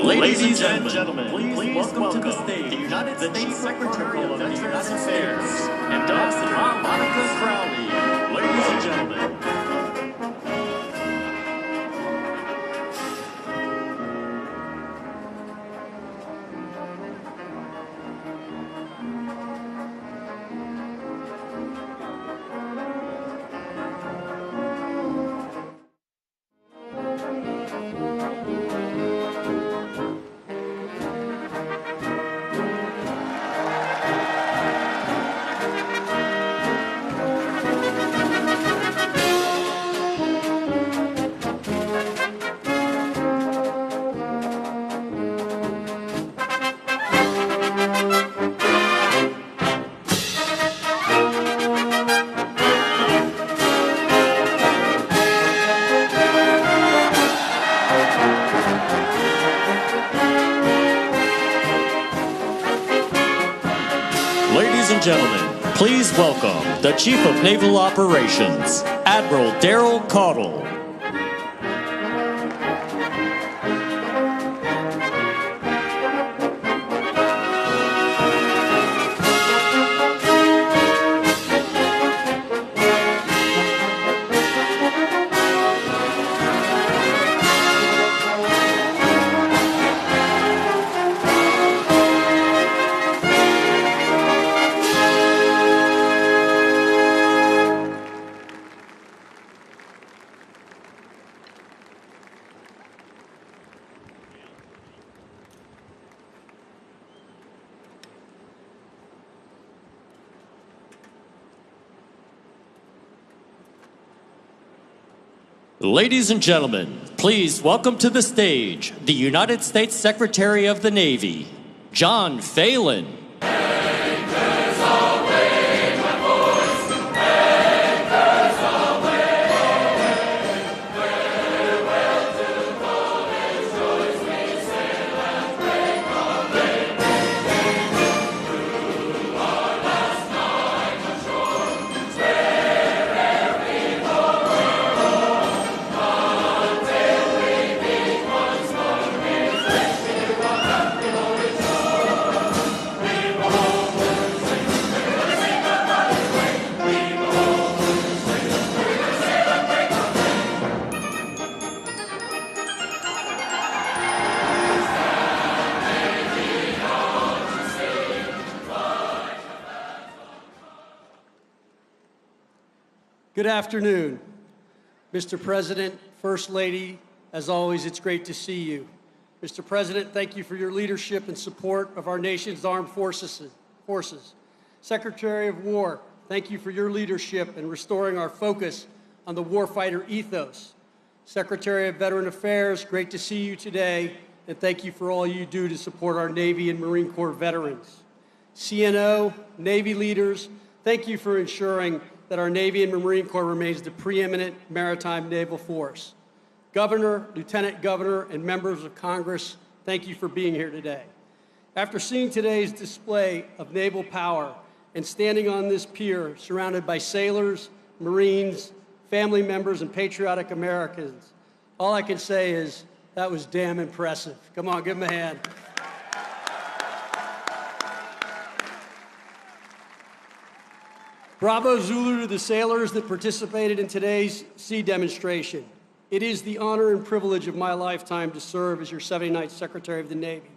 Ladies and gentlemen, please welcome to the stage the United States Secretary of Veterans Affairs, Ambassador Monica Crowley. Ladies and gentlemen. Ladies and gentlemen, please welcome the Chief of Naval Operations, Admiral Daryl Caudle. Ladies and gentlemen, please welcome to the stage the United States Secretary of the Navy, John Phelan. Good afternoon, Mr. President, First Lady. As always, it's great to see you. Mr. President, thank you for your leadership and support of our nation's armed forces. Secretary of War, thank you for your leadership in restoring our focus on the warfighter ethos. Secretary of Veteran Affairs, great to see you today, and thank you for all you do to support our Navy and Marine Corps veterans. CNO, Navy leaders, thank you for ensuring that our Navy and Marine Corps remains the preeminent maritime naval force. Governor, Lieutenant Governor, and members of Congress, thank you for being here today. After seeing today's display of naval power and standing on this pier surrounded by sailors, Marines, family members, and patriotic Americans, all I can say is that was damn impressive. Come on, give them a hand. Bravo Zulu to the sailors that participated in today's sea demonstration. It is the honor and privilege of my lifetime to serve as your 79th Secretary of the Navy,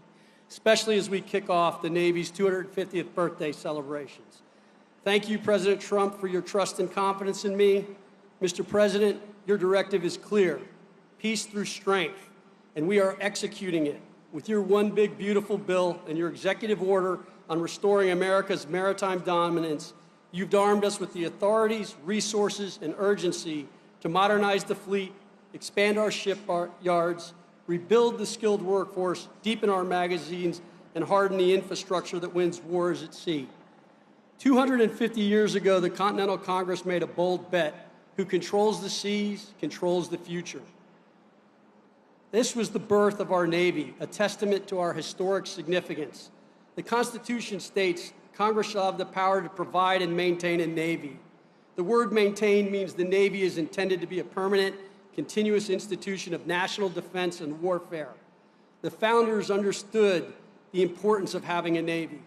especially as we kick off the Navy's 250th birthday celebrations. Thank you, President Trump, for your trust and confidence in me. Mr. President, your directive is clear: peace through strength, and we are executing it with your one big beautiful bill and your executive order on restoring America's maritime dominance. You've armed us with the authorities, resources, and urgency to modernize the fleet, expand our shipyards, rebuild the skilled workforce, deepen our magazines, and harden the infrastructure that wins wars at sea. 250 years ago, the Continental Congress made a bold bet: who controls the seas controls the future. This was the birth of our Navy, a testament to our historic significance. The Constitution states, Congress shall have the power to provide and maintain a Navy. The word maintain means the Navy is intended to be a permanent, continuous institution of national defense and warfare. The founders understood the importance of having a Navy.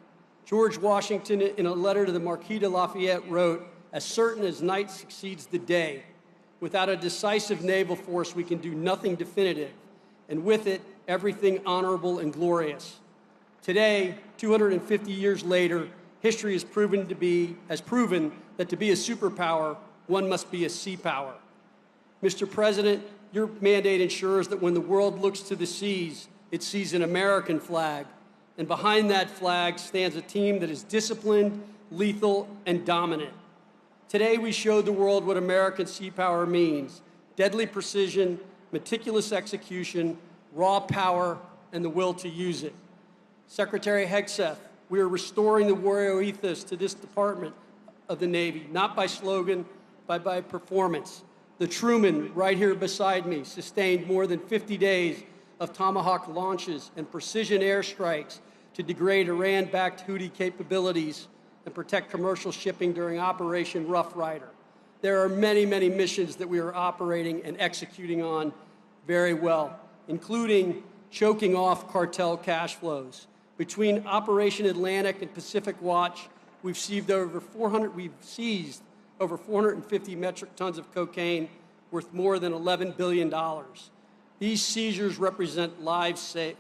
George Washington, in a letter to the Marquis de Lafayette, wrote, "As certain as night succeeds the day, without a decisive naval force, we can do nothing definitive, and with it, everything honorable and glorious." Today, 250 years later, history has proven that to be a superpower, one must be a sea power. Mr. President, your mandate ensures that when the world looks to the seas, it sees an American flag, and behind that flag stands a team that is disciplined, lethal, and dominant. Today, we showed the world what American sea power means: deadly precision, meticulous execution, raw power, and the will to use it. Secretary Hegseth, we are restoring the warrior ethos to this department of the Navy, not by slogan, but by performance. The Truman, right here beside me, sustained more than 50 days of Tomahawk launches and precision airstrikes to degrade Iran-backed Houthi capabilities and protect commercial shipping during Operation Rough Rider. There are many, many missions that we are operating and executing on very well, including choking off cartel cash flows. Between Operation Atlantic and Pacific Watch, we've seized over 450 metric tons of cocaine worth more than $11 billion. These seizures represent lives saved.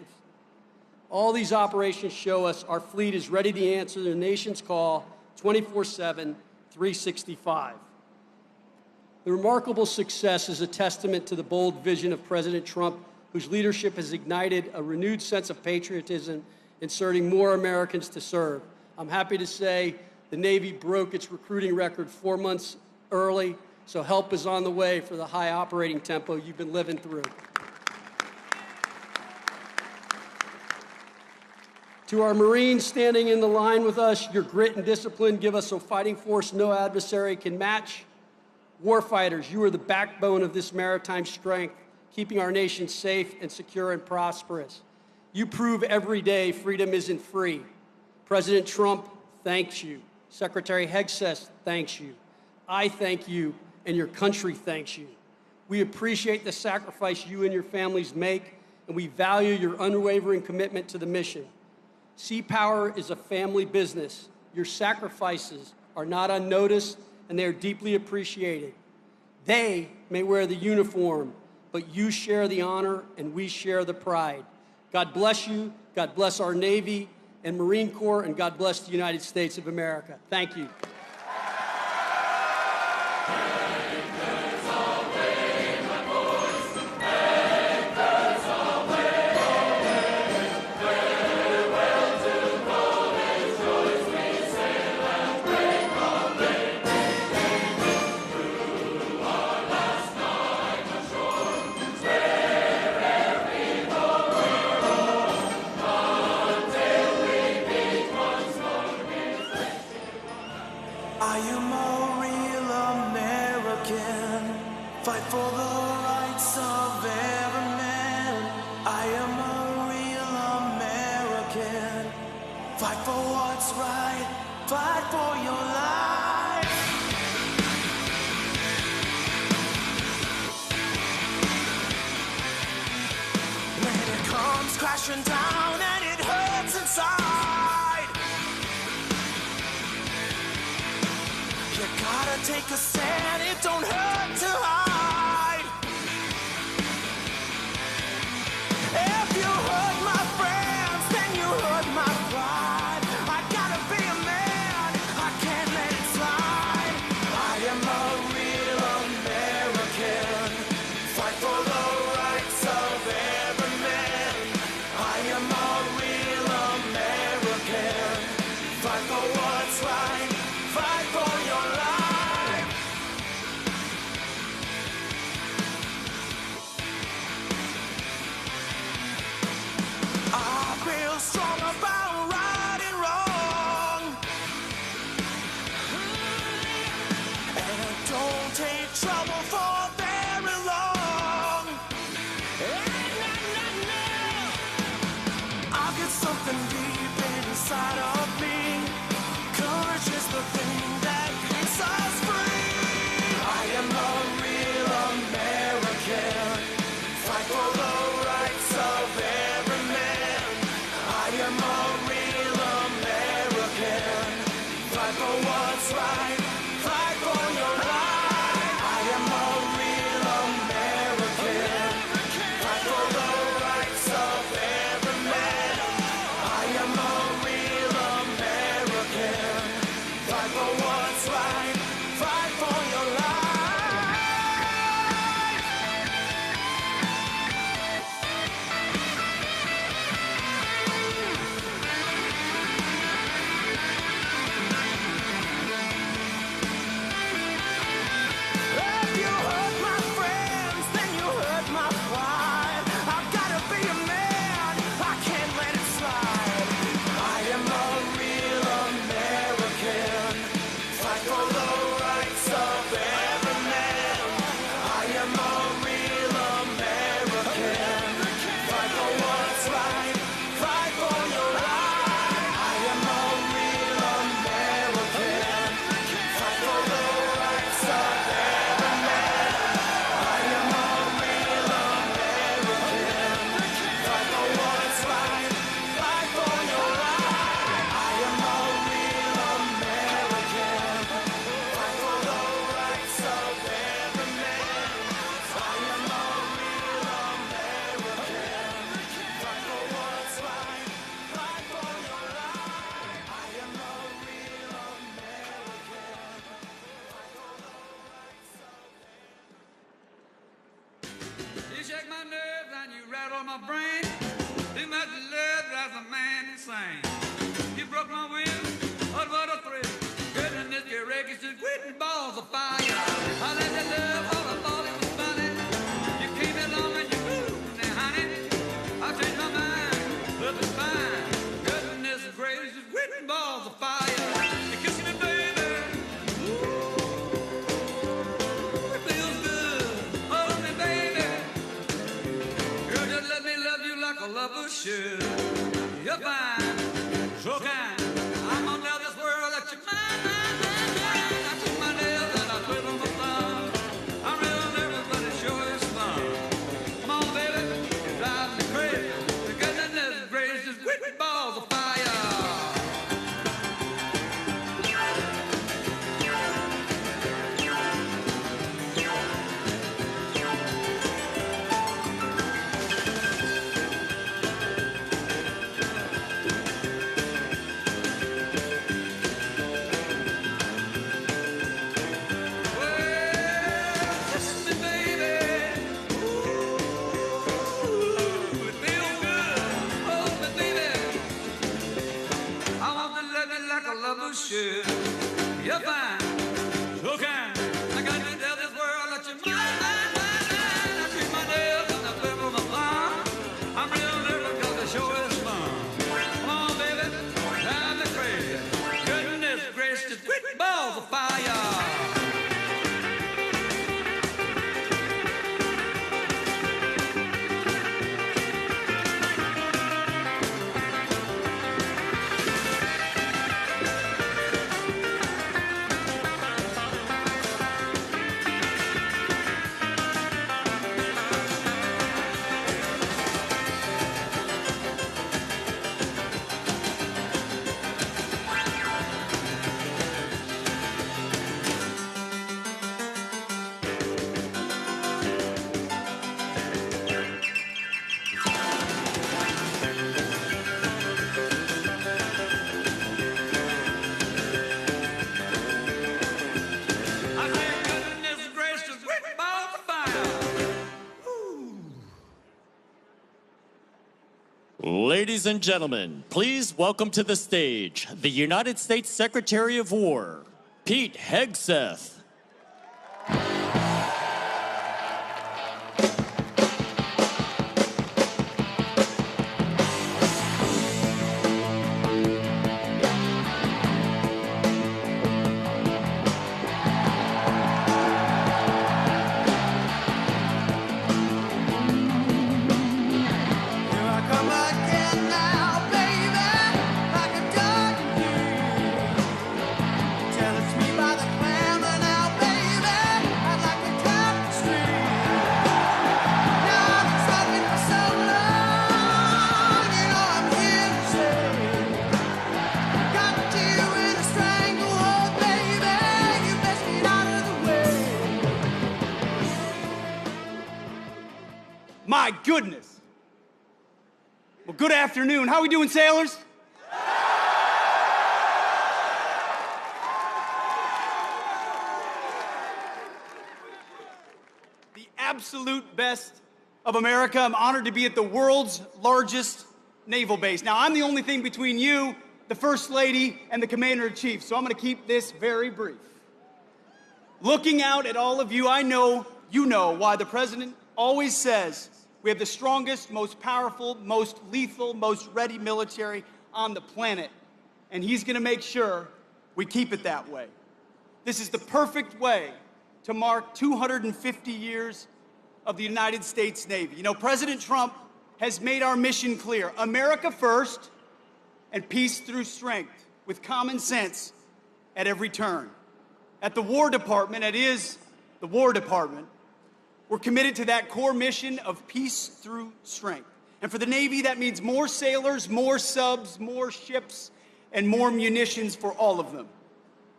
All these operations show us our fleet is ready to answer the nation's call 24/7, 365. The remarkable success is a testament to the bold vision of President Trump, whose leadership has ignited a renewed sense of patriotism, inserting more Americans to serve. I'm happy to say the Navy broke its recruiting record 4 months early, so help is on the way for the high operating tempo you've been living through. To our Marines standing in the line with us, your grit and discipline give us a fighting force no adversary can match. Warfighters, you are the backbone of this maritime strength, keeping our nation safe and secure and prosperous. You prove every day freedom isn't free. President Trump thanks you. Secretary Hegseth thanks you. I thank you, and your country thanks you. We appreciate the sacrifice you and your families make, and we value your unwavering commitment to the mission. Sea Power is a family business. Your sacrifices are not unnoticed, and they are deeply appreciated. They may wear the uniform, but you share the honor, and we share the pride. God bless you, God bless our Navy and Marine Corps, and God bless the United States of America. Thank you. I am a real American, fight for the rights of every man. I am a real American, fight for what's right, fight for your life. When it comes crashing down and it hurts inside, you gotta take a stand, it don't hurt to hide. If you hurt my friends, then you hurt my pride. I gotta be a man, I can't let it slide. I am a real American, fight for the rights of every man. I am a real American, fight for what's right, fight for your life. I feel strong about right and wrong, and I don't take trouble for very long. I'll get something deep inside of me. Courage is the thing that keeps us free. I am a real American, fight for the rights of every man. sing. You broke my will, oh, what a thrill. Goodness, your records just quitting balls of fire. I let you love all I thought it was funny. You came along and you moved, now honey, I changed my mind, love is fine. Goodness gracious, quitting balls of fire. You kiss me, baby. Ooh, it feels good. Hold me, baby. Girl, just let me love you like a lover should. You're fine, so kind. I'm gonna tell this world that you're mine, mine, mine, mine. I took my nails and I twiddle my thumb. I'm real nervous, but it sure is fun. Come on, baby, you drive me crazy. The goodness gracious, with balls of fire. Should. You're fine, so kind. I got to tell this world that you're mine, mine, mine, mine. I treat my nails and I flip on my thumb. I'm real nervous because the show is fun. Come on, baby, drive me crazy. Goodness gracious, quick balls of fire. Ladies and gentlemen, please welcome to the stage the United States Secretary of War, Pete Hegseth. My goodness. Well, good afternoon. How we doing, sailors? The absolute best of America. I'm honored to be at the world's largest naval base. Now, I'm the only thing between you, the First Lady, and the Commander-in-Chief, so I'm going to keep this very brief. Looking out at all of you, I know you know why the President always says we have the strongest, most powerful, most lethal, most ready military on the planet. And he's going to make sure we keep it that way. This is the perfect way to mark 250 years of the United States Navy. You know, President Trump has made our mission clear. America first and peace through strength, with common sense at every turn. At the War Department, it is the War Department, we're committed to that core mission of peace through strength. And for the Navy, that means more sailors, more subs, more ships, and more munitions for all of them.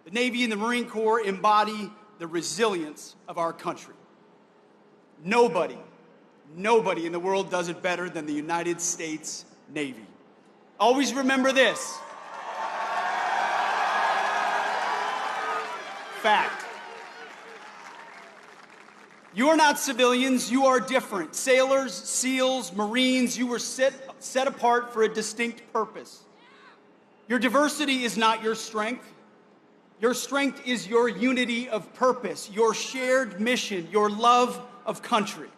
The Navy and the Marine Corps embody the resilience of our country. Nobody in the world does it better than the United States Navy. Always remember this. Fact. You are not civilians, you are different. Sailors, SEALs, Marines, you were set apart for a distinct purpose. Your diversity is not your strength. Your strength is your unity of purpose, your shared mission, your love of country.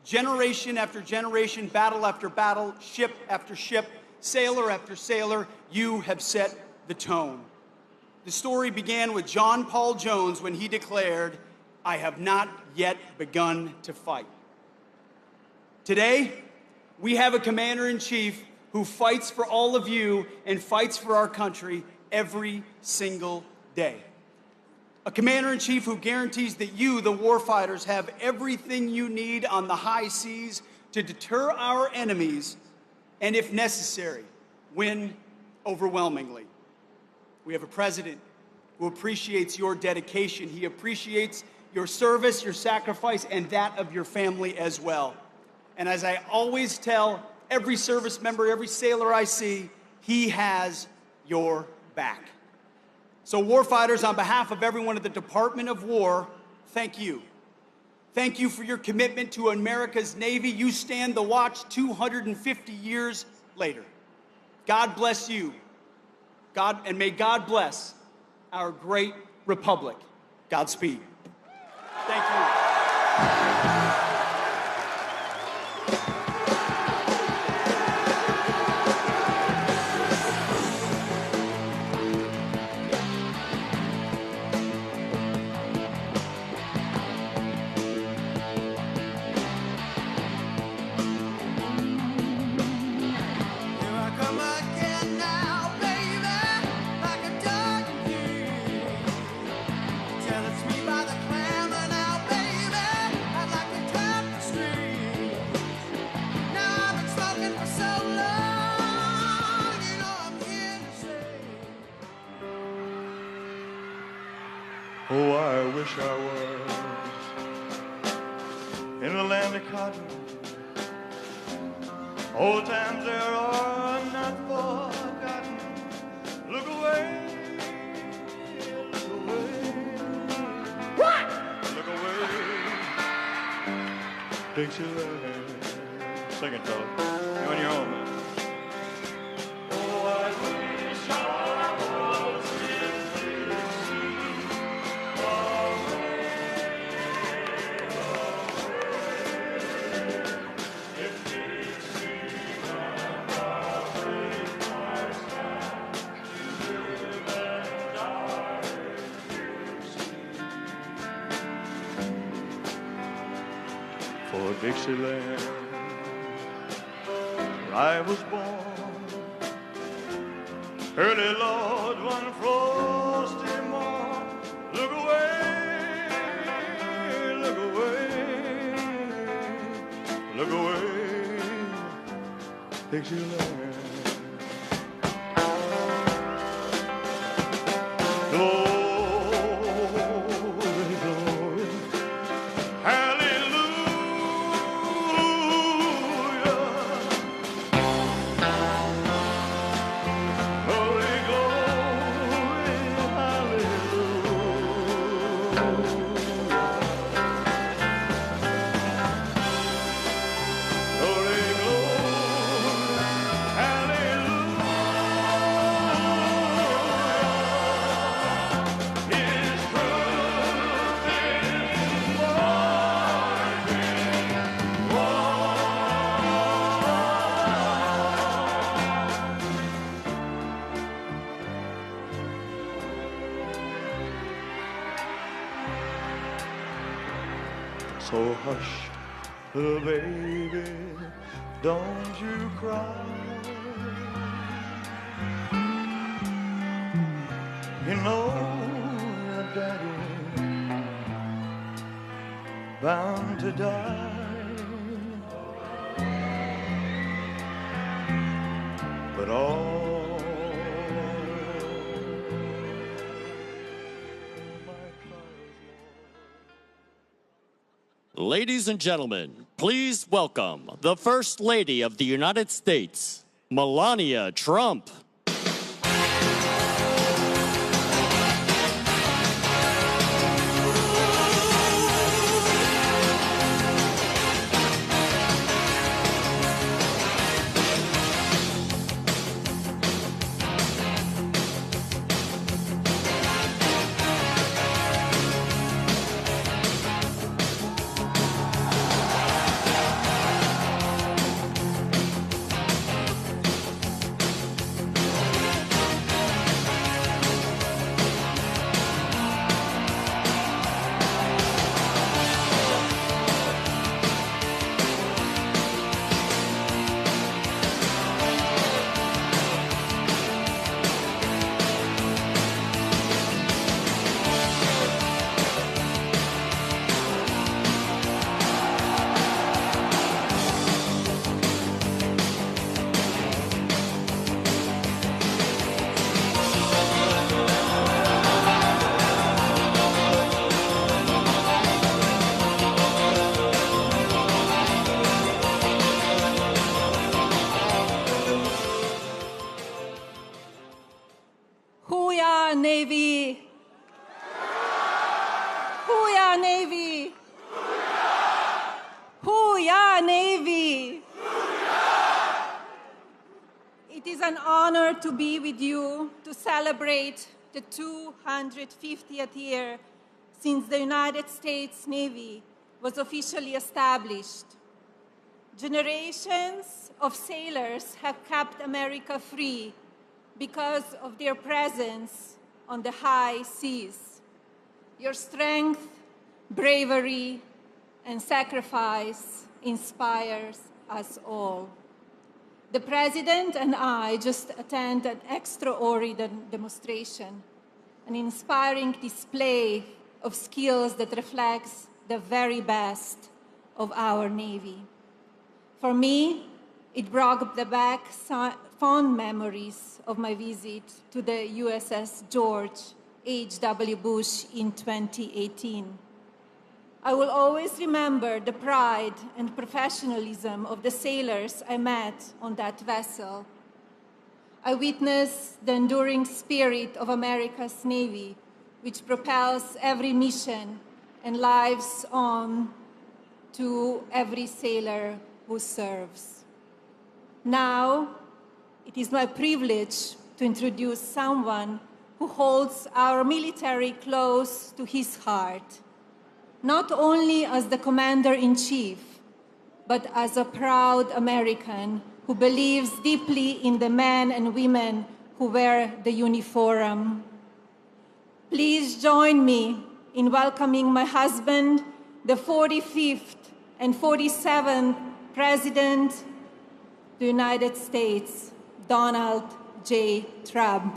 Generation after generation, battle after battle, ship after ship, sailor after sailor, you have set the tone. The story began with John Paul Jones when he declared, "I have not yet begun to fight." Today, we have a commander-in-chief who fights for all of you and fights for our country every single day. A commander-in-chief who guarantees that you, the warfighters, have everything you need on the high seas to deter our enemies and, if necessary, win overwhelmingly. We have a president who appreciates your dedication. He appreciates your service, your sacrifice, and that of your family as well. And as I always tell every service member, every sailor I see, he has your back. So warfighters, on behalf of everyone at the Department of War, thank you. Thank you for your commitment to America's Navy. You stand the watch 250 years later. God bless you. And may God bless our great republic. Godspeed. Thank you. Oh, I wish I was in the land of cotton. Old times there are not forgotten. Look away, look away. What? Look away, Dixieland. Sing it, fella. You're on your own, man. Oh, I wish I was in for Dixieland, where I was born. Early Lord, one frosty morn. Look away, look away, look away, Dixieland. So hush, little baby, don't you cry. You know your daddy bound to die, but all Ladies and gentlemen, please welcome the First Lady of the United States, Melania Trump. Navy! Hoo-yah, Navy! Hoo-yah, Navy! It is an honor to be with you to celebrate the 250th year since the United States Navy was officially established. Generations of sailors have kept America free because of their presence on the high seas. Your strength, bravery, and sacrifice inspires us all. The President and I just attended an extraordinary demonstration, an inspiring display of skills that reflects the very best of our Navy. For me, it brought back fond memories of my visit to the USS George H.W. Bush in 2018. I will always remember the pride and professionalism of the sailors I met on that vessel. I witnessed the enduring spirit of America's Navy, which propels every mission and lives on to every sailor who serves. Now, it is my privilege to introduce someone who holds our military close to his heart, not only as the Commander-in-Chief, but as a proud American who believes deeply in the men and women who wear the uniform. Please join me in welcoming my husband, the 45th and 47th President of the United States, Donald J. Trump.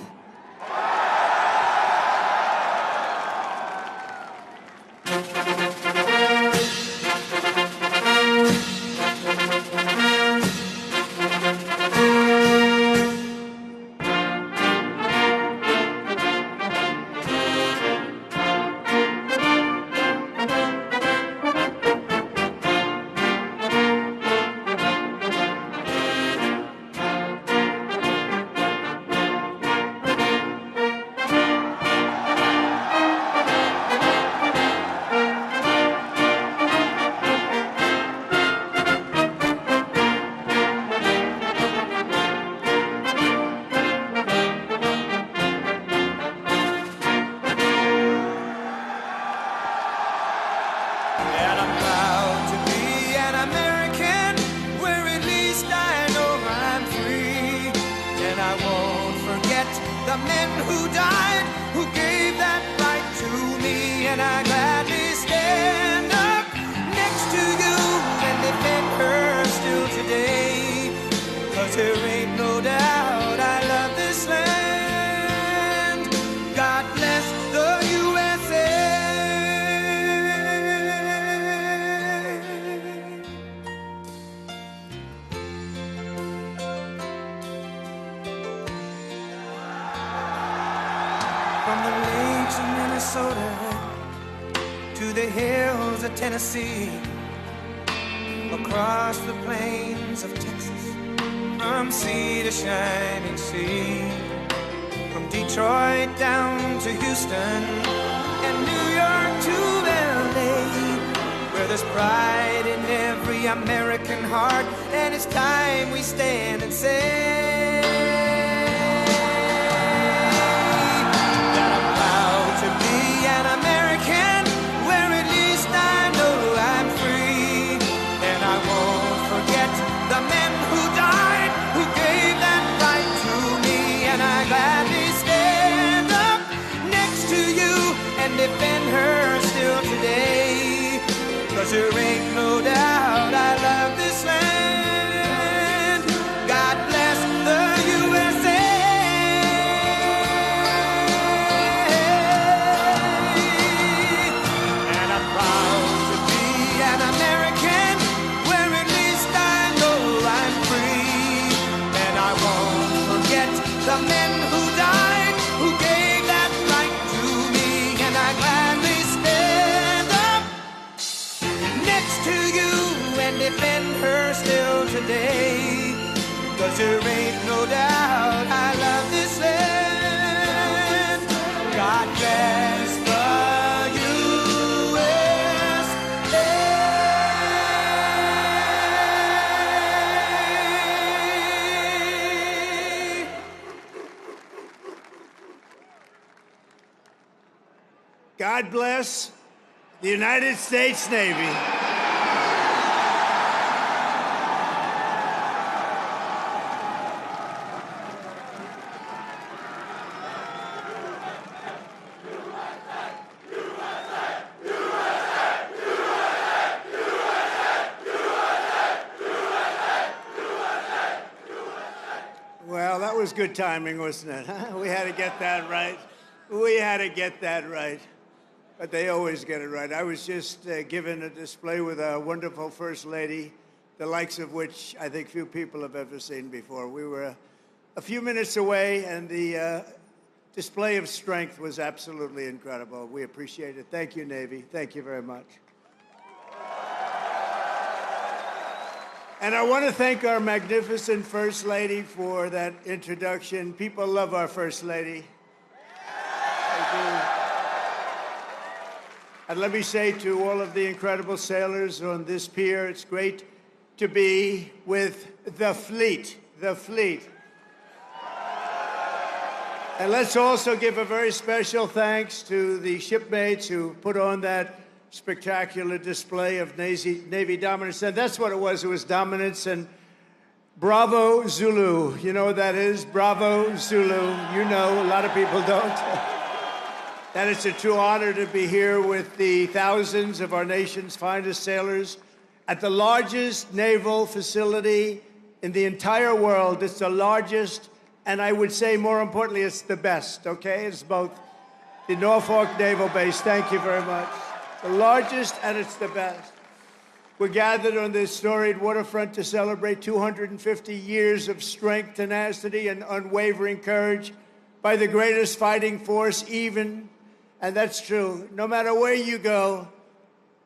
And I'm proud to be an American, where at least I know I'm free. And I won't forget the men who died, who gave that right to me. And I gladly stand up next to you and defend her still today. 'Cause there ain't no doubt I love this land. God bless the USA. From the lakes of Minnesota to the hills of Tennessee, across the plains of Texas, from sea to shining sea, from Detroit down to Houston and New York to LA, where there's pride in every American heart, and it's time we stand and say to be an American, where at least I know I'm free. And I won't forget the men who died, who gave that right to me. And I gladly stand up next to you and defend her still today. 'Cause there ain't no doubt I love this land. God bless the USA. The men who died, who gave that right to me. And I gladly stand up next to you and defend her still today. 'Cause there ain't no doubt I love this land. God bless the United States Navy. Well, that was good timing, wasn't it? Huh? We had to get that right. We had to get that right. But they always get it right. I was just given a display with a wonderful First Lady, the likes of which I think few people have ever seen before. We were a few minutes away, and the display of strength was absolutely incredible. We appreciate it. Thank you, Navy. Thank you very much. And I want to thank our magnificent First Lady for that introduction. People love our First Lady. They do. And let me say to all of the incredible sailors on this pier, it's great to be with the fleet, the fleet. And let's also give a very special thanks to the shipmates who put on that spectacular display of Navy dominance. And that's what it was dominance. And bravo, Zulu. You know what that is? Bravo, Zulu. You know, a lot of people don't. That it's a true honor to be here with the thousands of our nation's finest sailors at the largest naval facility in the entire world. It's the largest, and I would say more importantly, it's the best, okay? It's both the Norfolk Naval Base. Thank you very much. The largest, and it's the best. We're gathered on this storied waterfront to celebrate 250 years of strength, tenacity, and unwavering courage by the greatest fighting force even, and that's true. No matter where you go,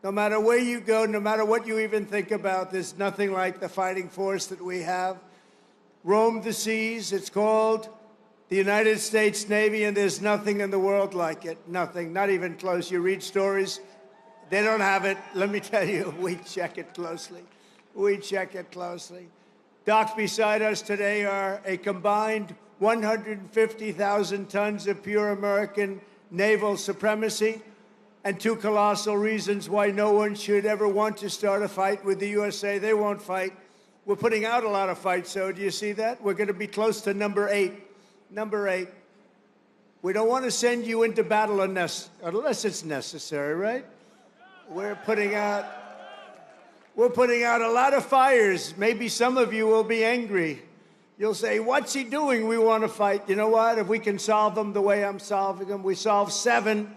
no matter where you go, no matter what you even think about, there's nothing like the fighting force that we have. Roam the seas, it's called the United States Navy, and there's nothing in the world like it. Nothing, not even close. You read stories, they don't have it. Let me tell you, we check it closely. We check it closely. Docked beside us today are a combined 150,000 tons of pure American naval supremacy, and two colossal reasons why no one should ever want to start a fight with the USA. They won't fight. We're putting out a lot of fights, so do you see that? We're going to be close to number 8. Number 8. We don't want to send you into battle unless it's necessary, right? We're putting out a lot of fires. Maybe some of you will be angry. You'll say, what's he doing? We want to fight. You know what? If we can solve them the way I'm solving them, we solve 7.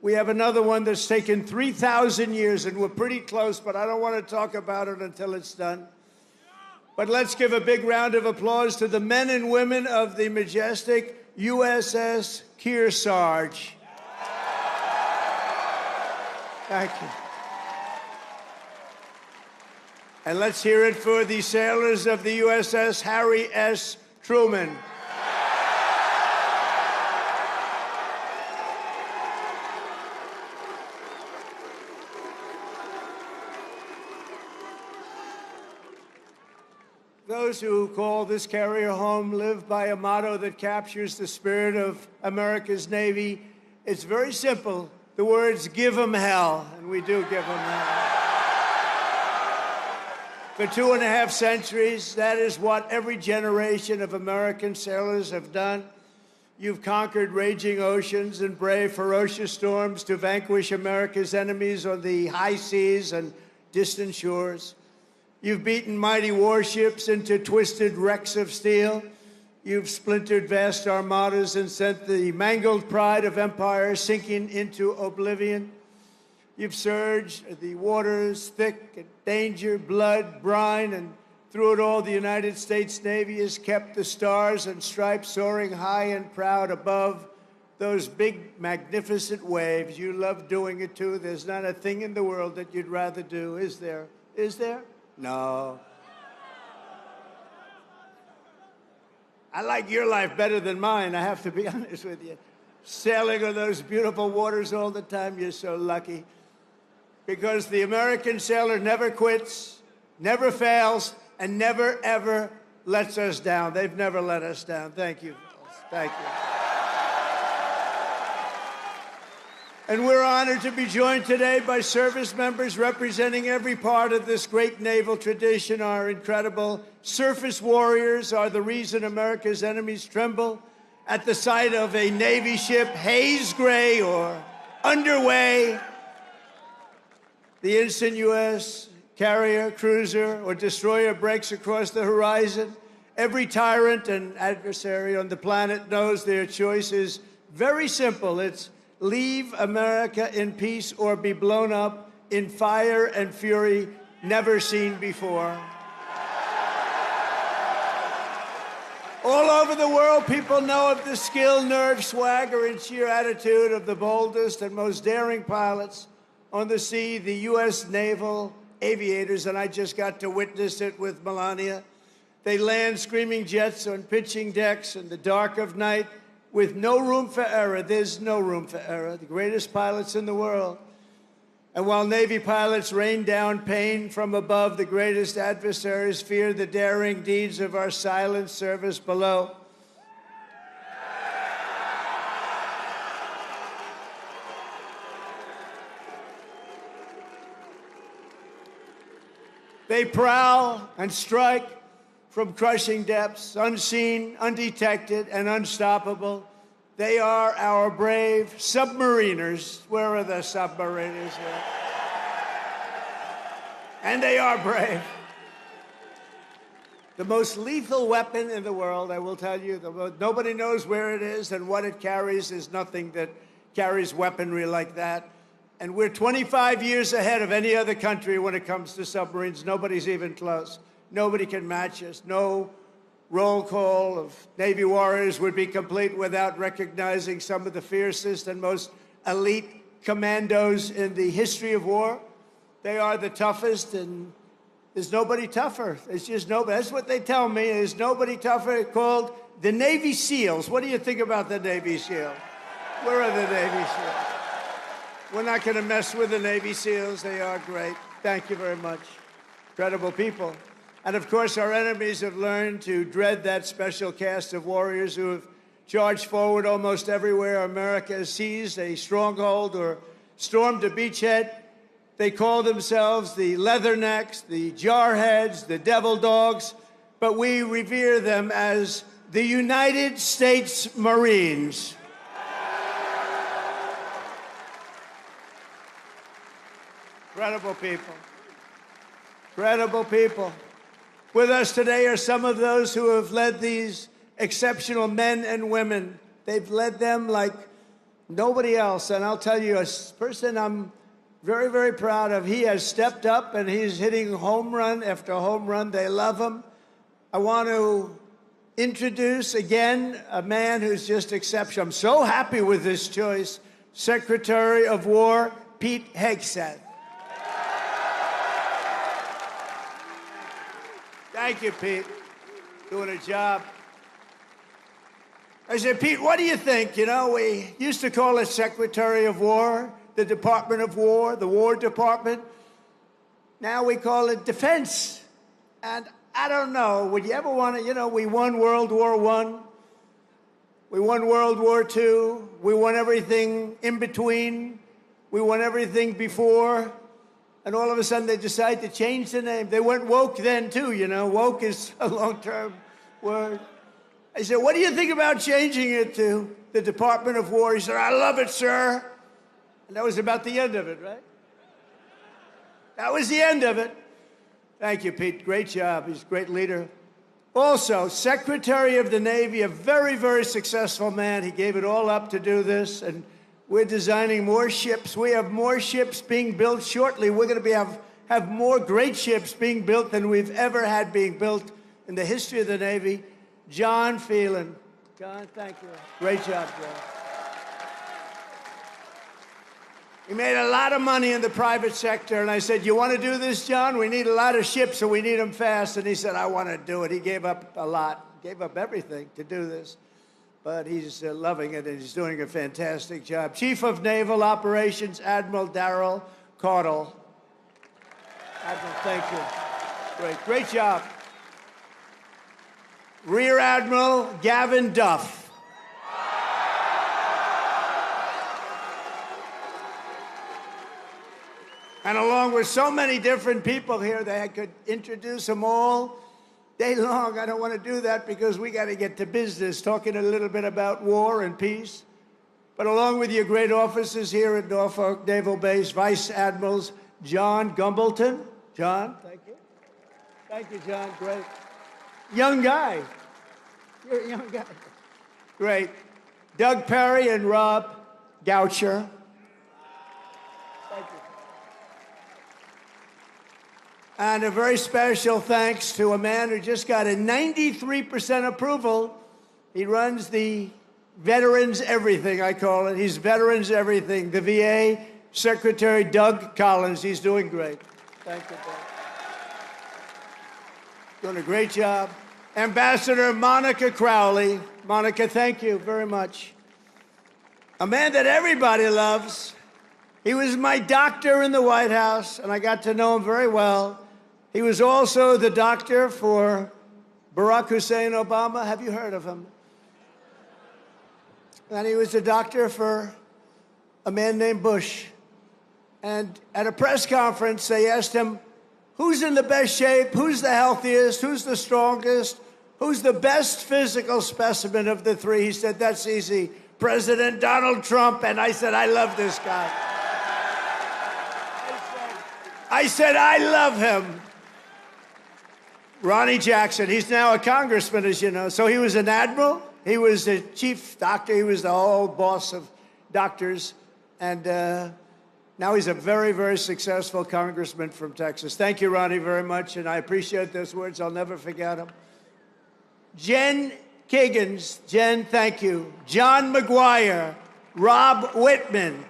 We have another one that's taken 3,000 years, and we're pretty close, but I don't want to talk about it until it's done. But let's give a big round of applause to the men and women of the majestic USS Kearsarge. Thank you. And let's hear it for the sailors of the USS Harry S. Truman. Those who call this carrier home live by a motto that captures the spirit of America's Navy. It's very simple. The words, give 'em hell, and we do give 'em hell. For 2.5 centuries, that is what every generation of American sailors have done. You've conquered raging oceans and braved ferocious storms to vanquish America's enemies on the high seas and distant shores. You've beaten mighty warships into twisted wrecks of steel. You've splintered vast armadas and sent the mangled pride of empire sinking into oblivion. You've surged the waters thick, danger, blood, brine, and through it all, the United States Navy has kept the stars and stripes soaring high and proud above those big, magnificent waves. You love doing it, too. There's not a thing in the world that you'd rather do, is there? Is there? No. I like your life better than mine, I have to be honest with you. Sailing on those beautiful waters all the time, you're so lucky. Because the American sailor never quits, never fails, and never, ever lets us down. They've never let us down. Thank you. Thank you. And we're honored to be joined today by service members representing every part of this great naval tradition. Our incredible surface warriors are the reason America's enemies tremble at the sight of a Navy ship haze gray or underway. The instant U.S. carrier, cruiser, or destroyer breaks across the horizon, every tyrant and adversary on the planet knows their choice is very simple. It's leave America in peace or be blown up in fire and fury never seen before. All over the world, people know of the skill, nerve, swagger, and sheer attitude of the boldest and most daring pilots on the sea, the U.S. naval aviators, and I just got to witness it with Melania. They land screaming jets on pitching decks in the dark of night with no room for error. There's no room for error. The greatest pilots in the world. And while Navy pilots rain down pain from above, the greatest adversaries fear the daring deeds of our silent service below. They prowl and strike from crushing depths, unseen, undetected, and unstoppable. They are our brave submariners. Where are the submariners? And they are brave. The most lethal weapon in the world, I will tell you, nobody knows where it is and what it carries. There's nothing that carries weaponry like that. And we're 25 years ahead of any other country when it comes to submarines. Nobody's even close. Nobody can match us. No roll call of Navy warriors would be complete without recognizing some of the fiercest and most elite commandos in the history of war. They are the toughest, and there's nobody tougher. There's just nobody. That's what they tell me. There's nobody tougher. It's called the Navy SEALs. What do you think about the Navy SEALs? Where are the Navy SEALs? We're not going to mess with the Navy SEALs. They are great. Thank you very much. Incredible people. And of course, our enemies have learned to dread that special cast of warriors who have charged forward almost everywhere America has seized a stronghold or stormed a beachhead. They call themselves the Leathernecks, the Jarheads, the Devil Dogs, but we revere them as the United States Marines. Incredible people. Incredible people. With us today are some of those who have led these exceptional men and women. They've led them like nobody else. And I'll tell you, a person I'm very, very proud of, he has stepped up and he's hitting home run after home run. They love him. I want to introduce again a man who's just exceptional. I'm so happy with this choice, Secretary of War Pete Hegseth. Thank you, Pete. Doing a job. I said, Pete, what do you think? You know, we used to call it Secretary of War, the Department of War, the War Department. Now we call it Defense. And I don't know, would you ever want to, you know, we won World War I. We won World War II. We won everything in between. We won everything before. And all of a sudden, they decide to change the name. They went woke then, too, you know. Woke is a long-term word. I said, what do you think about changing it to the Department of War? He said, I love it, sir. And that was about the end of it, right? That was the end of it. Thank you, Pete. Great job. He's a great leader. Also, Secretary of the Navy, a very, very successful man. He gave it all up to do this, and we're designing more ships. We have more ships being built shortly. We're going to have more great ships being built than we've ever had being built in the history of the Navy. John Phelan. John, thank you. Great job, John. He made a lot of money in the private sector, and I said, you want to do this, John? We need a lot of ships, so we need them fast. And he said, I want to do it. He gave up a lot, gave up everything to do this. But he's loving it, and he's doing a fantastic job. Chief of Naval Operations, Admiral Darrell Caudle. Admiral, thank you. Great job. Rear Admiral Gavin Duff. And along with so many different people here, I could introduce them all day long. I don't want to do that because we got to get to business, talking a little bit about war and peace. But along with your great officers here at Norfolk Naval Base, Vice Admirals John Gumbleton. John, thank you. Thank you, John. Great. Young guy. You're a young guy. Great. Doug Perry and Rob Goucher. Thank you. And a very special thanks to a man who just got a 93% approval. He runs the Veterans Everything, I call it. He's Veterans Everything. The VA Secretary Doug Collins. He's doing great. Thank you, Doug. Doing a great job. Ambassador Monica Crowley. Monica, thank you very much. A man that everybody loves. He was my doctor in the White House, and I got to know him very well. He was also the doctor for Barack Hussein Obama. Have you heard of him? And he was the doctor for a man named Bush. And at a press conference, they asked him, who's in the best shape? Who's the healthiest? Who's the strongest? Who's the best physical specimen of the three? He said, that's easy. President Donald Trump. And I said, I love this guy. I said, I love him. Ronnie Jackson. He's now a congressman, as you know. So he was an admiral. He was the chief doctor. He was the whole boss of doctors. And now he's a very, very successful congressman from Texas. Thank you, Ronnie, very much. And I appreciate those words. I'll never forget them. Jen Kiggins. Jen, thank you. John McGuire. Rob Whitman.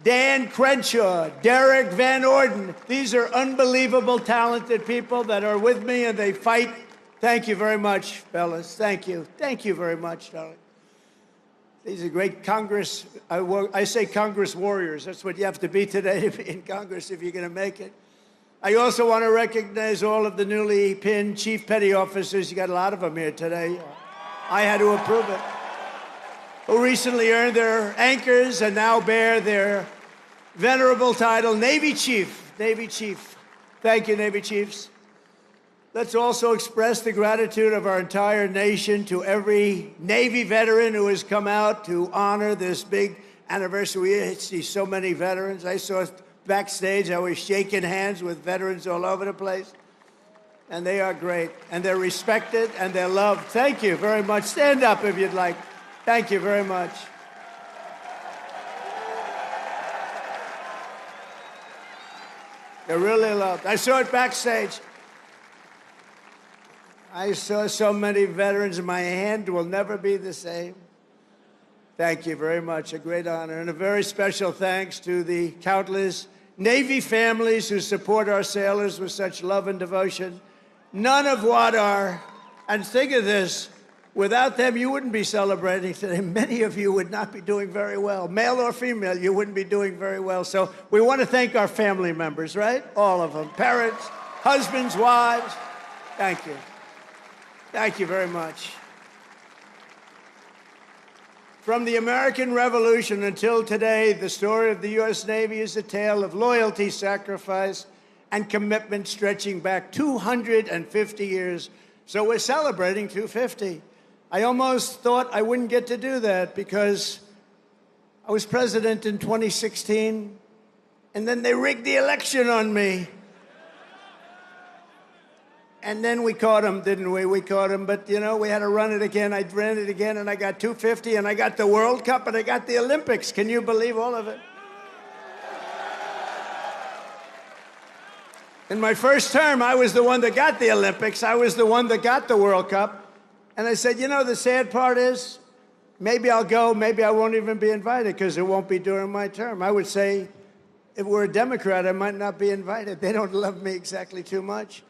Dan Crenshaw. Derek Van Orden. These are unbelievable, talented people that are with me, and they fight. Thank you very much, fellas. Thank you. Thank you very much, darling. These are great Congress. I say Congress warriors. That's what you have to be today to be in Congress if you're going to make it. I also want to recognize all of the newly pinned chief petty officers. You got a lot of them here today. I had to approve it. Who recently earned their anchors and now bear their venerable title, Navy Chief. Navy Chief. Thank you, Navy Chiefs. Let's also express the gratitude of our entire nation to every Navy veteran who has come out to honor this big anniversary. We see so many veterans. I saw backstage, I was shaking hands with veterans all over the place. And they are great. And they're respected and they're loved. Thank you very much. Stand up if you'd like. Thank you very much. They're really loved. I saw it backstage. I saw so many veterans, and my hand will never be the same. Thank you very much. A great honor. And a very special thanks to the countless Navy families who support our sailors with such love and devotion. None of what are, and think of this, without them, you wouldn't be celebrating today. Many of you would not be doing very well. Male or female, you wouldn't be doing very well. So we want to thank our family members, right? All of them. Parents, husbands, wives. Thank you. Thank you very much. From the American Revolution until today, the story of the U.S. Navy is a tale of loyalty, sacrifice, and commitment stretching back 250 years. So we're celebrating 250. I almost thought I wouldn't get to do that because I was president in 2016, and then they rigged the election on me. And then we caught him, didn't we? We caught him, but, you know, we had to run it again. I ran it again, and I got 250, and I got the World Cup, and I got the Olympics. Can you believe all of it? In my first term, I was the one that got the Olympics. I was the one that got the World Cup. And I said, you know, the sad part is, maybe I'll go, maybe I won't even be invited because it won't be during my term. I would say, if we're a Democrat, I might not be invited. They don't love me exactly too much.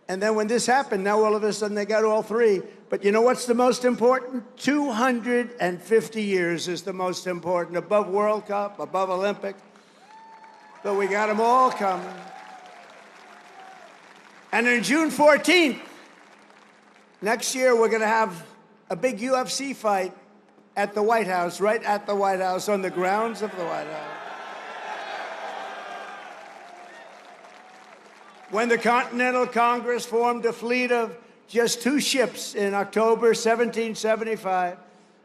And then when this happened, now all of a sudden they got all three. But you know what's the most important? 250 years is the most important, above World Cup, above Olympic. But we got them all coming. And on June 14th, next year, we're going to have a big UFC fight at the White House, right at the White House, on the grounds of the White House. when the Continental Congress formed a fleet of just 2 ships in October 1775,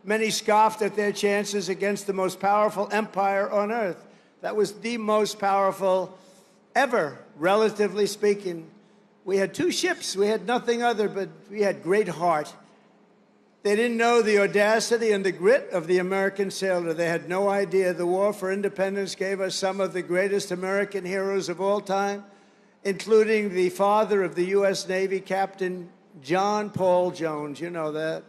many scoffed at their chances against the most powerful empire on earth. That was the most powerful ever, relatively speaking. We had 2 ships. We had nothing other, but we had great heart. They didn't know the audacity and the grit of the American sailor. They had no idea the war for independence gave us some of the greatest American heroes of all time, including the father of the U.S. Navy, Captain John Paul Jones. You know that.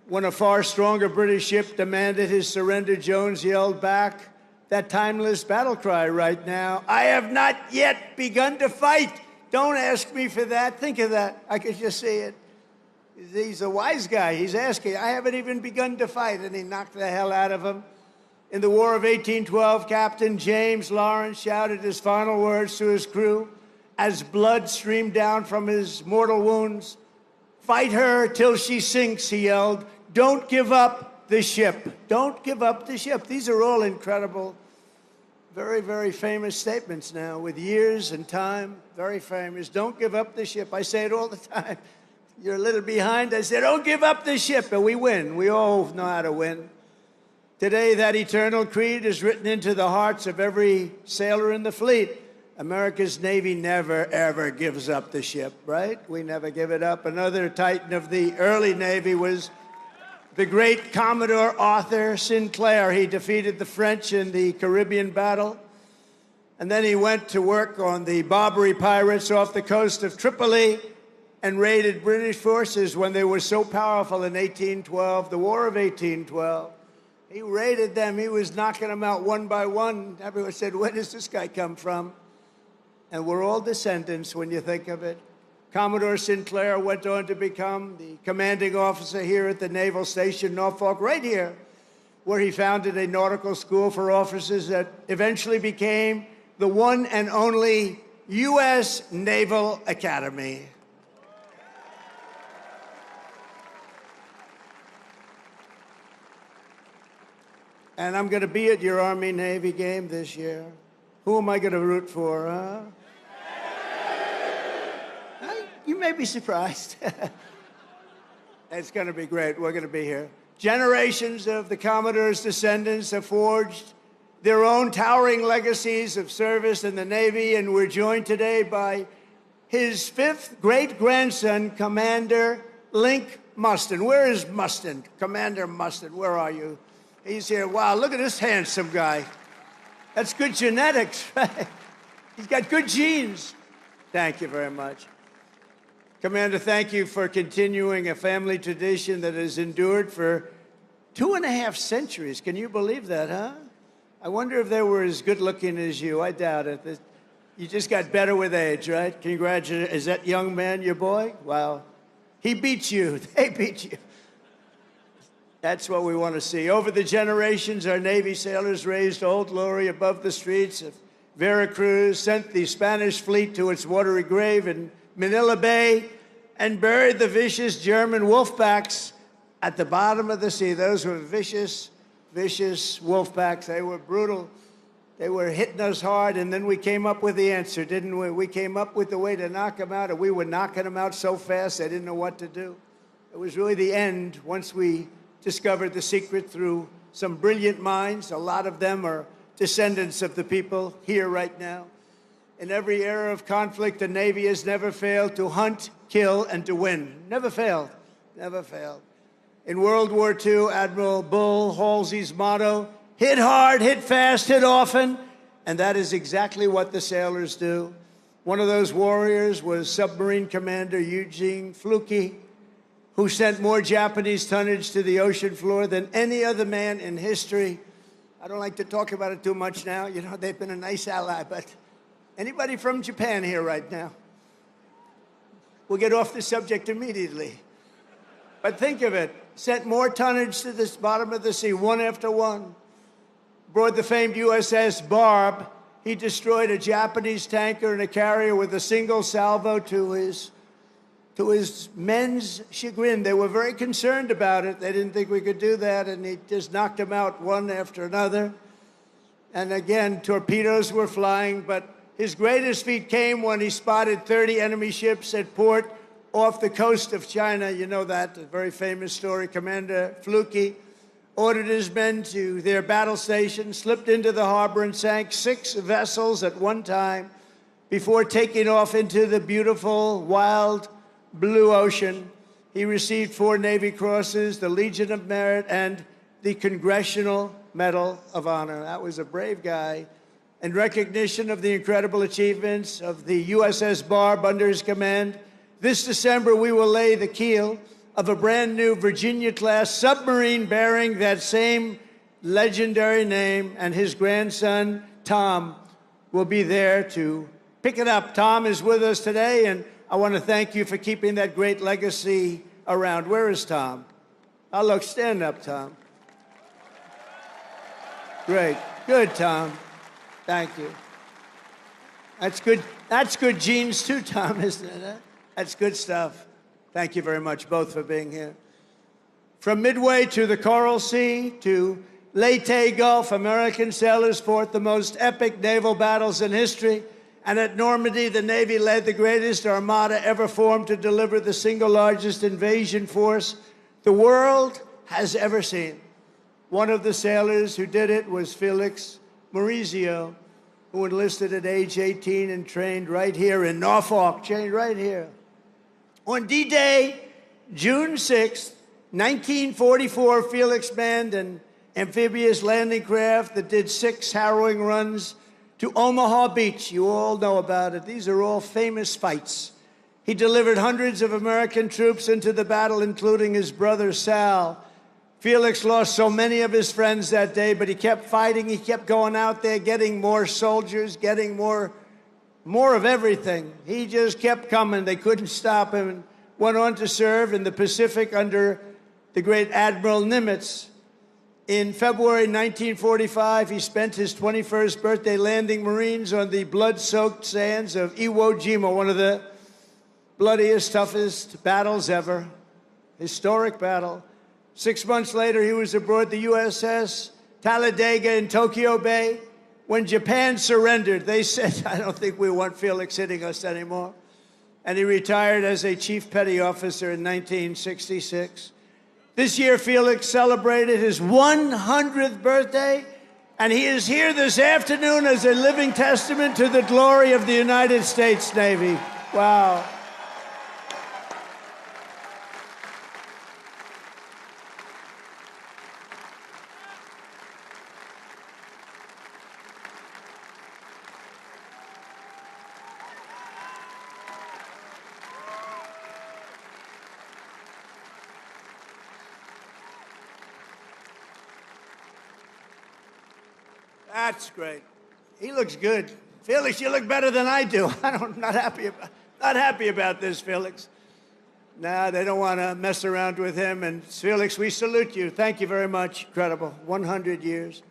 When a far stronger British ship demanded his surrender, Jones yelled back that timeless battle cry right now: "I have not yet begun to fight." Don't ask me for that. Think of that. I could just see it. He's a wise guy. He's asking, I haven't even begun to fight. And he knocked the hell out of him. In the War of 1812, Captain James Lawrence shouted his final words to his crew as blood streamed down from his mortal wounds. "Fight her till she sinks," he yelled. "Don't give up the ship." Don't give up the ship. These are all incredible, very, very famous statements now with years and time. Very famous. Don't give up the ship. I say it all the time. You're a little behind. I say, don't give up the ship. And we win. We all know how to win. Today, that eternal creed is written into the hearts of every sailor in the fleet. America's Navy never, ever gives up the ship, right? We never give it up. Another titan of the early Navy was the great Commodore Arthur Sinclair. He defeated the French in the Caribbean battle. And then he went to work on the Barbary pirates off the coast of Tripoli and raided British forces when they were so powerful in 1812, the War of 1812. He raided them. He was knocking them out one by one. Everyone said, where does this guy come from? And we're all descendants when you think of it. Commodore Sinclair went on to become the commanding officer here at the Naval Station Norfolk, right here, where he founded a nautical school for officers that eventually became the one and only U.S. Naval Academy. And I'm going to be at your Army-Navy game this year. Who am I going to root for, huh? You may be surprised. It's going to be great. We're going to be here. Generations of the Commodore's descendants have forged their own towering legacies of service in the Navy, and we're joined today by his 5th great-grandson, Commander Link Mustin. Where is Mustin? Commander Mustin, where are you? He's here. Wow, look at this handsome guy. That's good genetics, right? He's got good genes. Thank you very much. Commander, thank you for continuing a family tradition that has endured for 2.5 centuries. Can you believe that, huh? I wonder if they were as good looking as you. I doubt it. You just got better with age, right? Congratulations. Is that young man your boy? Wow. He beat you. They beat you. That's what we want to see. Over the generations, our Navy sailors raised Old Glory above the streets of Veracruz, sent the Spanish fleet to its watery grave in Manila Bay, and buried the vicious German wolfpacks at the bottom of the sea. Those were vicious, vicious wolfpacks. They were brutal. They were hitting us hard, and then we came up with the answer, didn't we? We came up with the way to knock them out, and we were knocking them out so fast they didn't know what to do. It was really the end once we discovered the secret through some brilliant minds. A lot of them are descendants of the people here right now. In every era of conflict, the Navy has never failed to hunt, kill, and to win. Never failed. Never failed. In World War II, Admiral Bull Halsey's motto, hit hard, hit fast, hit often, and that is exactly what the sailors do. One of those warriors was Submarine Commander Eugene Fluke, who sent more Japanese tonnage to the ocean floor than any other man in history. I don't like to talk about it too much now. You know, they've been a nice ally, but anybody from Japan here right now? We'll get off the subject immediately. But think of it, sent more tonnage to the bottom of the sea, one after one. Aboard the famed USS Barb, he destroyed a Japanese tanker and a carrier with a single salvo to his men's chagrin. They were very concerned about it. They didn't think we could do that, and he just knocked them out one after another. And again, torpedoes were flying, but His greatest feat came when he spotted 30 enemy ships at port off the coast of China. You know that, a very famous story. Commander Fluke ordered his men to their battle station, slipped into the harbor, and sank 6 vessels at one time before taking off into the beautiful, wild blue ocean. He received 4 Navy Crosses, the Legion of Merit, and the Congressional Medal of Honor. That was a brave guy. In recognition of the incredible achievements of the USS Barb under his command, this December we will lay the keel of a brand new Virginia-class submarine bearing that same legendary name, and his grandson, Tom, will be there to pick it up. Tom is with us today, and I want to thank you for keeping that great legacy around. Where is Tom? Oh, look, stand up, Tom. Great. Good, Tom. Thank you. That's good. That's good genes too, Tom, isn't it? That's good stuff. Thank you very much, both, for being here. From Midway to the Coral Sea to Leyte Gulf, American sailors fought the most epic naval battles in history. And at Normandy, the Navy led the greatest armada ever formed to deliver the single largest invasion force the world has ever seen. One of the sailors who did it was Felix Maurizio, who enlisted at age 18 and trained right here in Norfolk, trained right here. On D-Day, June 6, 1944, Felix manned an amphibious landing craft that did 6 harrowing runs to Omaha Beach. You all know about it. These are all famous fights. He delivered hundreds of American troops into the battle, including his brother Sal. Felix lost so many of his friends that day, but he kept fighting. He kept going out there, getting more soldiers, getting more of everything. He just kept coming. They couldn't stop him, and went on to serve in the Pacific under the great Admiral Nimitz. In February 1945, he spent his 21st birthday landing Marines on the blood-soaked sands of Iwo Jima, one of the bloodiest, toughest battles ever. Historic battle. 6 months later, he was aboard the USS Talladega in Tokyo Bay. When Japan surrendered, they said, I don't think we want Felix hitting us anymore. And he retired as a chief petty officer in 1966. This year, Felix celebrated his 100th birthday, and he is here this afternoon as a living testament to the glory of the United States Navy. Wow. That's great. He looks good. Felix, you look better than I do. I'm not happy about this, Felix. No, they don't want to mess around with him. And Felix, we salute you. Thank you very much. Incredible. 100 years.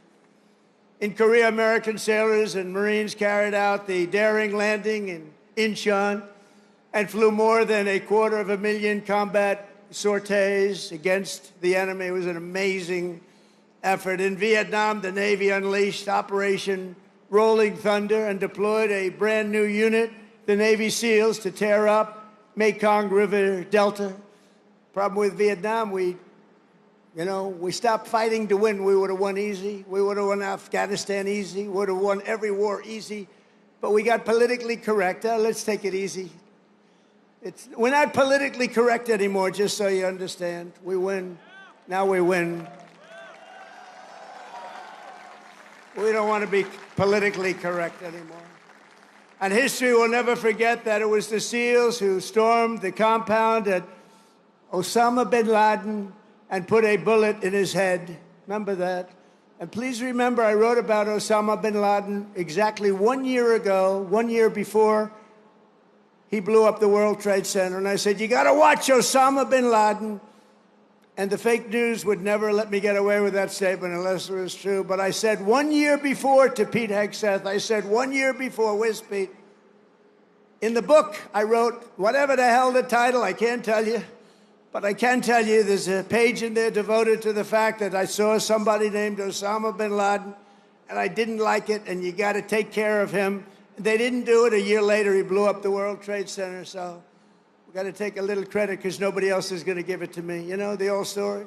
In Korea, American sailors and Marines carried out the daring landing in Incheon and flew more than 250,000 combat sorties against the enemy. It was an amazing effort. In Vietnam, the Navy unleashed Operation Rolling Thunder and deployed a brand new unit, the Navy SEALs, to tear up Mekong River Delta. Problem with Vietnam, we stopped fighting to win. We would have won easy. We would have won Afghanistan easy. We would have won every war easy. But we got politically correct. Let's take it easy. We're not politically correct anymore, just so you understand. We win. Now we win. We don't want to be politically correct anymore. And history will never forget that it was the SEALs who stormed the compound at Osama bin Laden and put a bullet in his head. Remember that? And please remember, I wrote about Osama bin Laden exactly 1 year ago, 1 year before he blew up the World Trade Center. And I said, you got to watch Osama bin Laden. And the fake news would never let me get away with that statement unless it was true. But I said 1 year before to Pete Hegseth, I said 1 year before, where's Pete? In the book, I wrote, whatever the hell the title, I can't tell you. But I can tell you there's a page in there devoted to the fact that I saw somebody named Osama bin Laden, and I didn't like it, and you got to take care of him They didn't do it. A year later, he blew up the World Trade Center. So we got to take a little credit because nobody else is going to give it to me. You know the old story?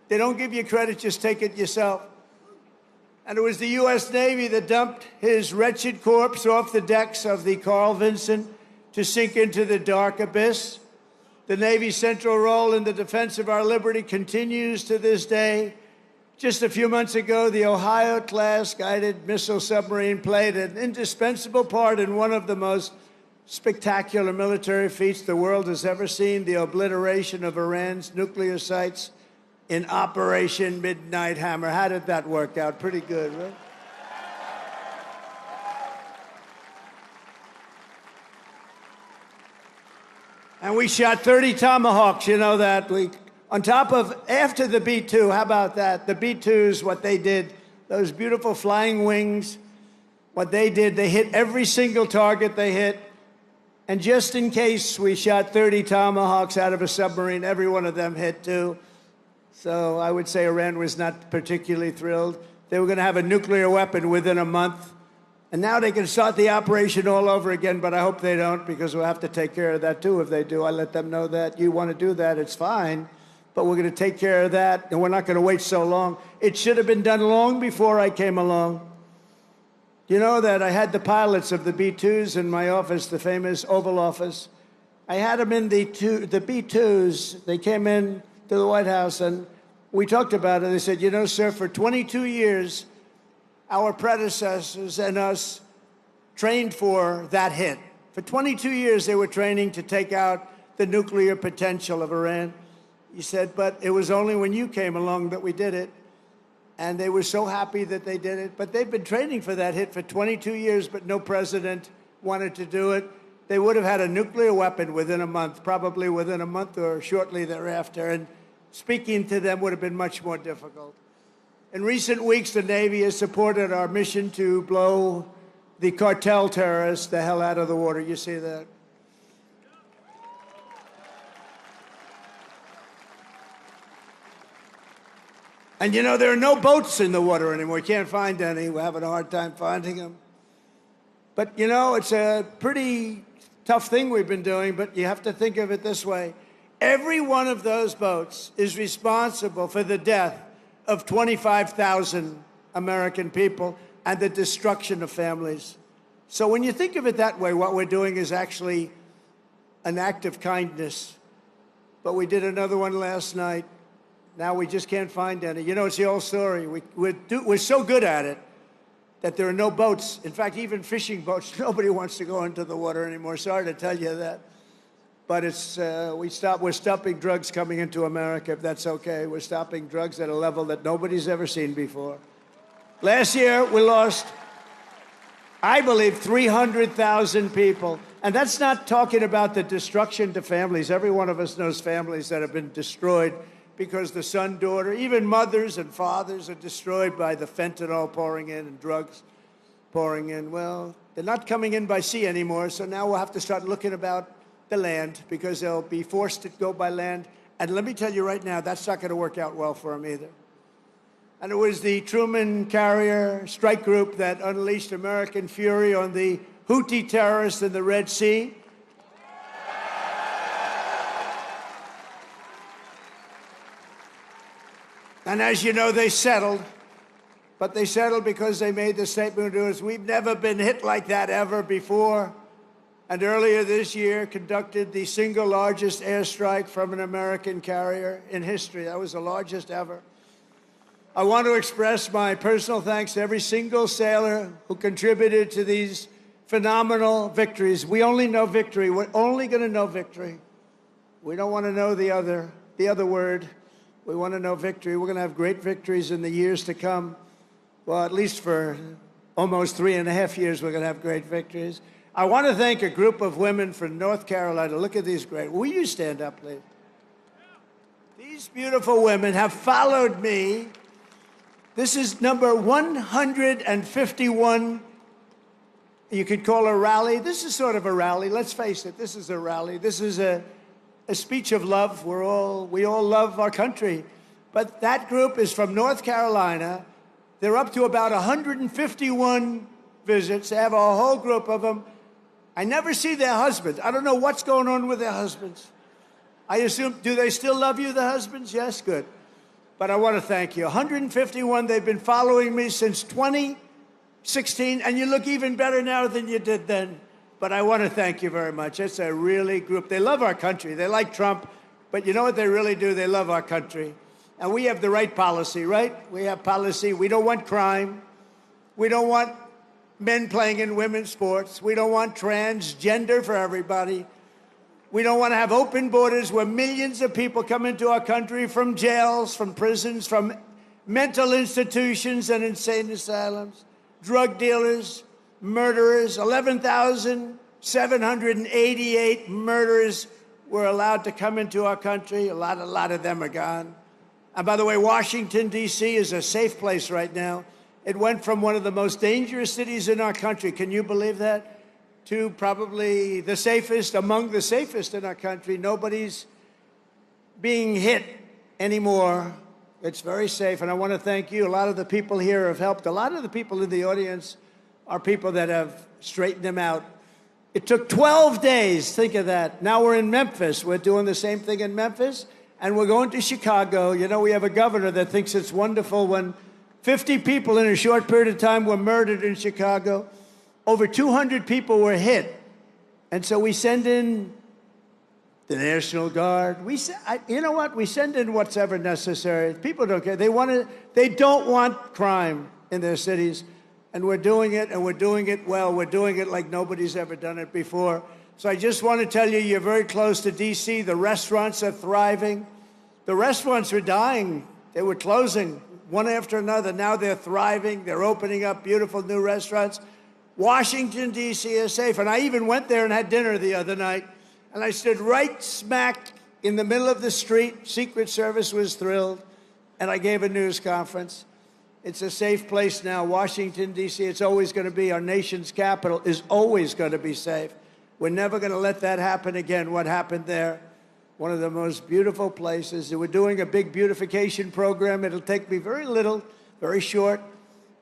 They don't give you credit, just take it yourself. And it was the U.S. Navy that dumped his wretched corpse off the decks of the Carl Vinson to sink into the dark abyss. The Navy's central role in the defense of our liberty continues to this day. Just a few months ago, the Ohio-class guided missile submarine played an indispensable part in one of the most spectacular military feats the world has ever seen, the obliteration of Iran's nuclear sites in Operation Midnight Hammer. How did that work out? Pretty good, right? And we shot 30 Tomahawks, you know that. On top of, after the B-2, how about that? The B-2s, what they did, those beautiful flying wings, what they did, they hit every single target they hit. And just in case we shot 30 Tomahawks out of a submarine, every one of them hit too. So I would say Iran was not particularly thrilled. They were going to have a nuclear weapon within a month. And now they can start the operation all over again, but I hope they don't, because we'll have to take care of that too if they do. I let them know that you want to do that, it's fine, but we're going to take care of that, and we're not going to wait so long. It should have been done long before I came along. You know that I had the pilots of the B-2s in my office, the famous Oval Office. I had them in the B-2s. They came in to the White House, and we talked about it. They said, you know, sir, for 22 years, our predecessors and us trained for that hit. For 22 years, they were training to take out the nuclear potential of Iran. He said, but it was only when you came along that we did it. And they were so happy that they did it. But they've been training for that hit for 22 years, but no president wanted to do it. They would have had a nuclear weapon within a month, probably within a month or shortly thereafter. And speaking to them would have been much more difficult. In recent weeks, the Navy has supported our mission to blow the cartel terrorists the hell out of the water. You see that? And you know, there are no boats in the water anymore. You can't find any. We're having a hard time finding them. But you know, it's a pretty tough thing we've been doing, but you have to think of it this way. Every one of those boats is responsible for the death of 25,000 American people and the destruction of families. So when you think of it that way, what we're doing is actually an act of kindness. But we did another one last night. Now we just can't find any. You know, it's the old story. We're so good at it that there are no boats. In fact, even fishing boats, nobody wants to go into the water anymore. Sorry to tell you that. But it's, we're stopping drugs coming into America, if that's okay. We're stopping drugs at a level that nobody's ever seen before. Last year, we lost, I believe, 300,000 people. And that's not talking about the destruction to families. Every one of us knows families that have been destroyed because the son, daughter, even mothers and fathers are destroyed by the fentanyl pouring in and drugs pouring in. Well, they're not coming in by sea anymore, so now we'll have to start looking about the land, because they'll be forced to go by land. And let me tell you right now, that's not going to work out well for them either. And it was the Truman carrier strike group that unleashed American fury on the Houthi terrorists in the Red Sea. And as you know, they settled. But they settled because they made the statement to us, we've never been hit like that ever before. And earlier this year, conducted the single largest airstrike from an American carrier in history. That was the largest ever. I want to express my personal thanks to every single sailor who contributed to these phenomenal victories. We only know victory. We're only going to know victory. We don't want to know the other word. We want to know victory. We're going to have great victories in the years to come. Well, at least for almost 3.5 years, we're going to have great victories. I want to thank a group of women from North Carolina. Look at these great. Will you stand up, please? These beautiful women have followed me. This is number 151. You could call a rally. This is sort of a rally. Let's face it, this is a rally. This is a speech of love. We all love our country. But that group is from North Carolina. They're up to about 151 visits. They have a whole group of them. I never see their husbands. I don't know what's going on with their husbands. I assume, do they still love you, the husbands? Yes, good. But I want to thank you. 151, they've been following me since 2016, and you look even better now than you did then. But I want to thank you very much. It's a really group. They love our country. They like Trump, but you know what they really do? They love our country. And we have the right policy, right? We have policy. We don't want crime. We don't want men playing in women's sports. We don't want transgender for everybody. We don't want to have open borders where millions of people come into our country from jails, from prisons, from mental institutions and insane asylums, drug dealers, murderers. 11,788 murderers were allowed to come into our country. A lot of them are gone. And by the way, Washington, D.C. is a safe place right now. It went from one of the most dangerous cities in our country, can you believe that, to probably the safest, among the safest in our country. Nobody's being hit anymore. It's very safe, and I want to thank you. A lot of the people here have helped. A lot of the people in the audience are people that have straightened them out. It took 12 days, think of that. Now we're in Memphis. We're doing the same thing in Memphis, and we're going to Chicago. You know, we have a governor that thinks it's wonderful when 50 people in a short period of time were murdered in Chicago. Over 200 people were hit. And so we send in the National Guard. You know what? We send in what's ever necessary. People don't care. They don't want crime in their cities. And we're doing it, and we're doing it well. We're doing it like nobody's ever done it before. So I just want to tell you, you're very close to D.C. The restaurants are thriving. The restaurants were dying. They were closing one after another. Now they're thriving. They're opening up beautiful new restaurants. Washington, D.C. is safe. And I even went there and had dinner the other night. And I stood right smack in the middle of the street. Secret Service was thrilled. And I gave a news conference. It's a safe place now. Washington, D.C., it's always going to be. Our nation's capital is always going to be safe. We're never going to let that happen again, what happened there. One of the most beautiful places. We're doing a big beautification program. It'll take me very little, very short.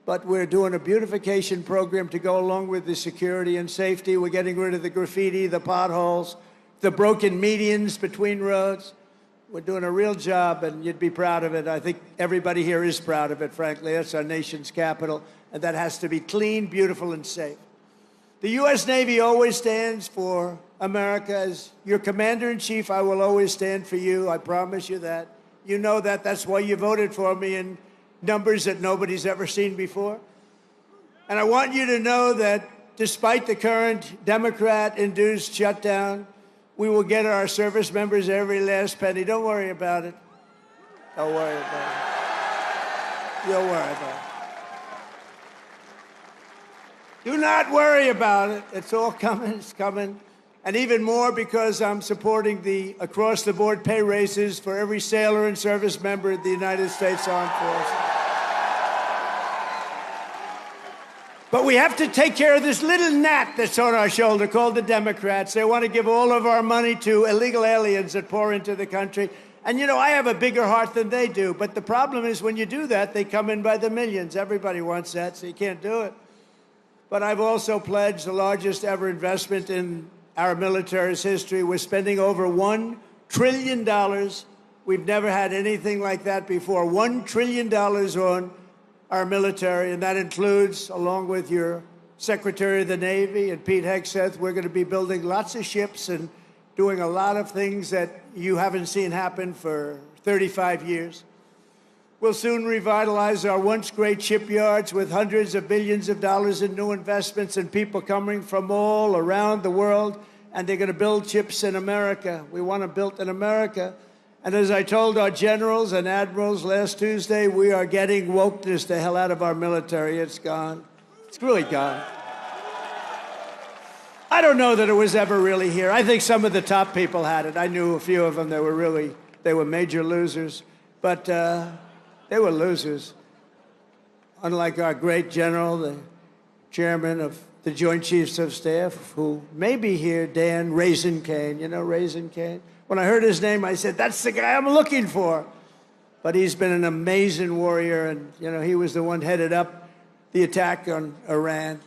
But we're doing a beautification program to go along with the security and safety. We're getting rid of the graffiti, the potholes, the broken medians between roads. We're doing a real job, and you'd be proud of it. I think everybody here is proud of it, frankly. That's our nation's capital, and that has to be clean, beautiful, and safe. The U.S. Navy always stands for America. As your commander-in-chief, I will always stand for you. I promise you that. You know that. That's why you voted for me in numbers that nobody's ever seen before. And I want you to know that despite the current Democrat-induced shutdown, we will get our service members every last penny. Don't worry about it. Don't worry about it. You'll worry about it. Do not worry about it. It's all coming. It's coming. And even more because I'm supporting the across-the-board pay raises for every sailor and service member of the United States Armed Forces. But we have to take care of this little gnat that's on our shoulder called the Democrats. They want to give all of our money to illegal aliens that pour into the country. And, you know, I have a bigger heart than they do. But the problem is when you do that, they come in by the millions. Everybody wants that, so you can't do it. But I've also pledged the largest ever investment in our military's history. We're spending over $1 trillion. We've never had anything like that before. $1 trillion on our military, and that includes, along with your Secretary of the Navy and Pete Hegseth, we're going to be building lots of ships and doing a lot of things that you haven't seen happen for 35 years. We'll soon revitalize our once great shipyards with hundreds of billions of dollars in new investments and people coming from all around the world, and they're going to build ships in America. We want them built in America. And as I told our generals and admirals last Tuesday, we are getting wokeness the hell out of our military. It's gone. It's really gone. I don't know that it was ever really here. I think some of the top people had it. I knew a few of them that they were major losers. But they were losers. Unlike our great general, the chairman of the Joint Chiefs of Staff, who may be here, Dan Raisin Cane. You know Raisin Cane? When I heard his name, I said, that's the guy I'm looking for. But he's been an amazing warrior, and, you know, he was the one headed up the attack on Iran.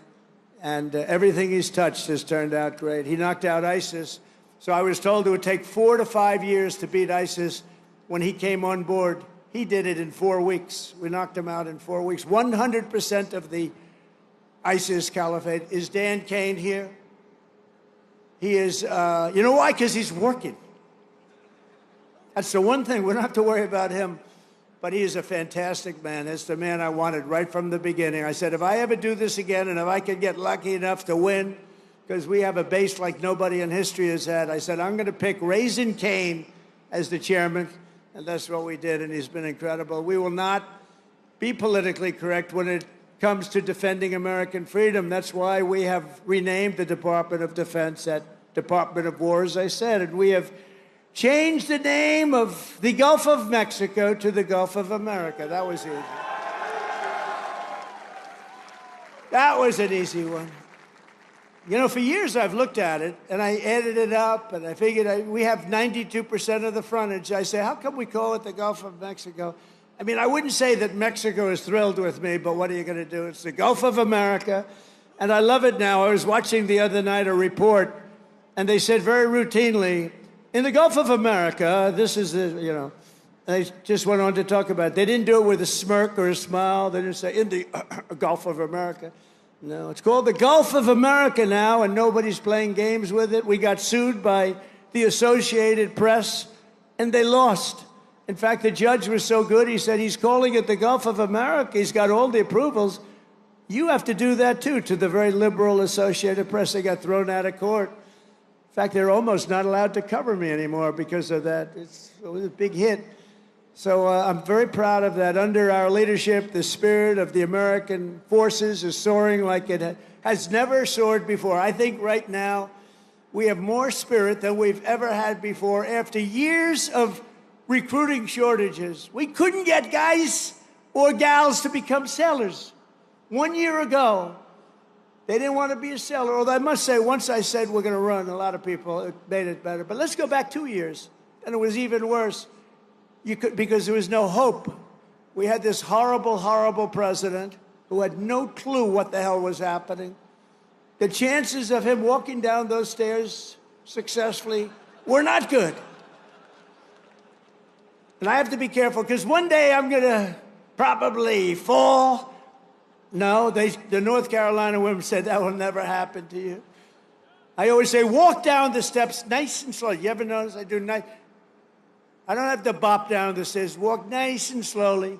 And everything he's touched has turned out great. He knocked out ISIS. So I was told it would take 4 to 5 years to beat ISIS. When he came on board, he did it in 4 weeks. We knocked him out in 4 weeks. 100% of the ISIS caliphate. Is Dan Kane here? He is, you know why? Because he's working. That's the one thing. We don't have to worry about him. But he is a fantastic man. That's the man I wanted right from the beginning. I said, if I ever do this again and if I could get lucky enough to win, because we have a base like nobody in history has had, I said, I'm going to pick Raising Cane as the chairman. And that's what we did, and he's been incredible. We will not be politically correct when it comes to defending American freedom. That's why we have renamed the Department of Defense that Department of War, as I said, and we have changed the name of the Gulf of Mexico to the Gulf of America. That was easy. That was an easy one. You know, for years I've looked at it, and I added it up, and I figured we have 92% of the frontage. I say, how come we call it the Gulf of Mexico? I mean, I wouldn't say that Mexico is thrilled with me, but what are you going to do? It's the Gulf of America, and I love it now. I was watching the other night a report, and they said very routinely, in the Gulf of America, this is the, you know, they just went on to talk about it. They didn't do it with a smirk or a smile. They didn't say, in the Gulf of America. No, it's called the Gulf of America now, and nobody's playing games with it. We got sued by the Associated Press, and they lost. In fact, the judge was so good, he said, he's calling it the Gulf of America. He's got all the approvals. You have to do that, too, to the very liberal Associated Press. They got thrown out of court. In fact, they're almost not allowed to cover me anymore because of that. It was a big hit. So I'm very proud of that. Under our leadership, the spirit of the American forces is soaring like it has never soared before. I think right now we have more spirit than we've ever had before. After years of recruiting shortages, we couldn't get guys or gals to become sailors. 1 year ago, they didn't want to be a sailor. Although I must say, once I said we're going to run, a lot of people, it made it better. But let's go back 2 years, and it was even worse. Because there was no hope. We had this horrible, horrible president who had no clue what the hell was happening. The chances of him walking down those stairs successfully were not good. And I have to be careful, because one day I'm going to probably fall. No, the North Carolina women said that will never happen to you. I always say, walk down the steps nice and slow. You ever notice I do nice? I don't have to bop down the stairs. Walk nice and slowly.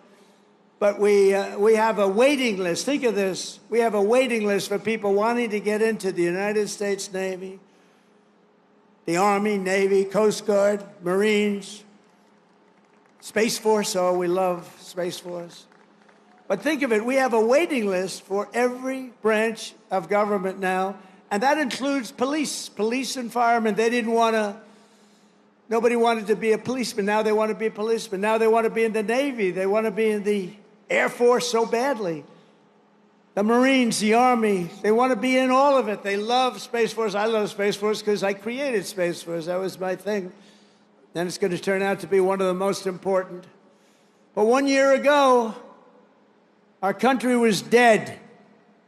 But we have a waiting list. Think of this. We have a waiting list for people wanting to get into the United States Navy, the Army, Navy, Coast Guard, Marines, Space Force. Oh, we love Space Force. But think of it. We have a waiting list for every branch of government now, and that includes police and firemen. They didn't want to. Nobody wanted to be a policeman. Now they want to be a policeman. Now they want to be in the Navy. They want to be in the Air Force so badly. The Marines, the Army, they want to be in all of it. They love Space Force. I love Space Force because I created Space Force. That was my thing. And it's going to turn out to be one of the most important. But 1 year ago, our country was dead.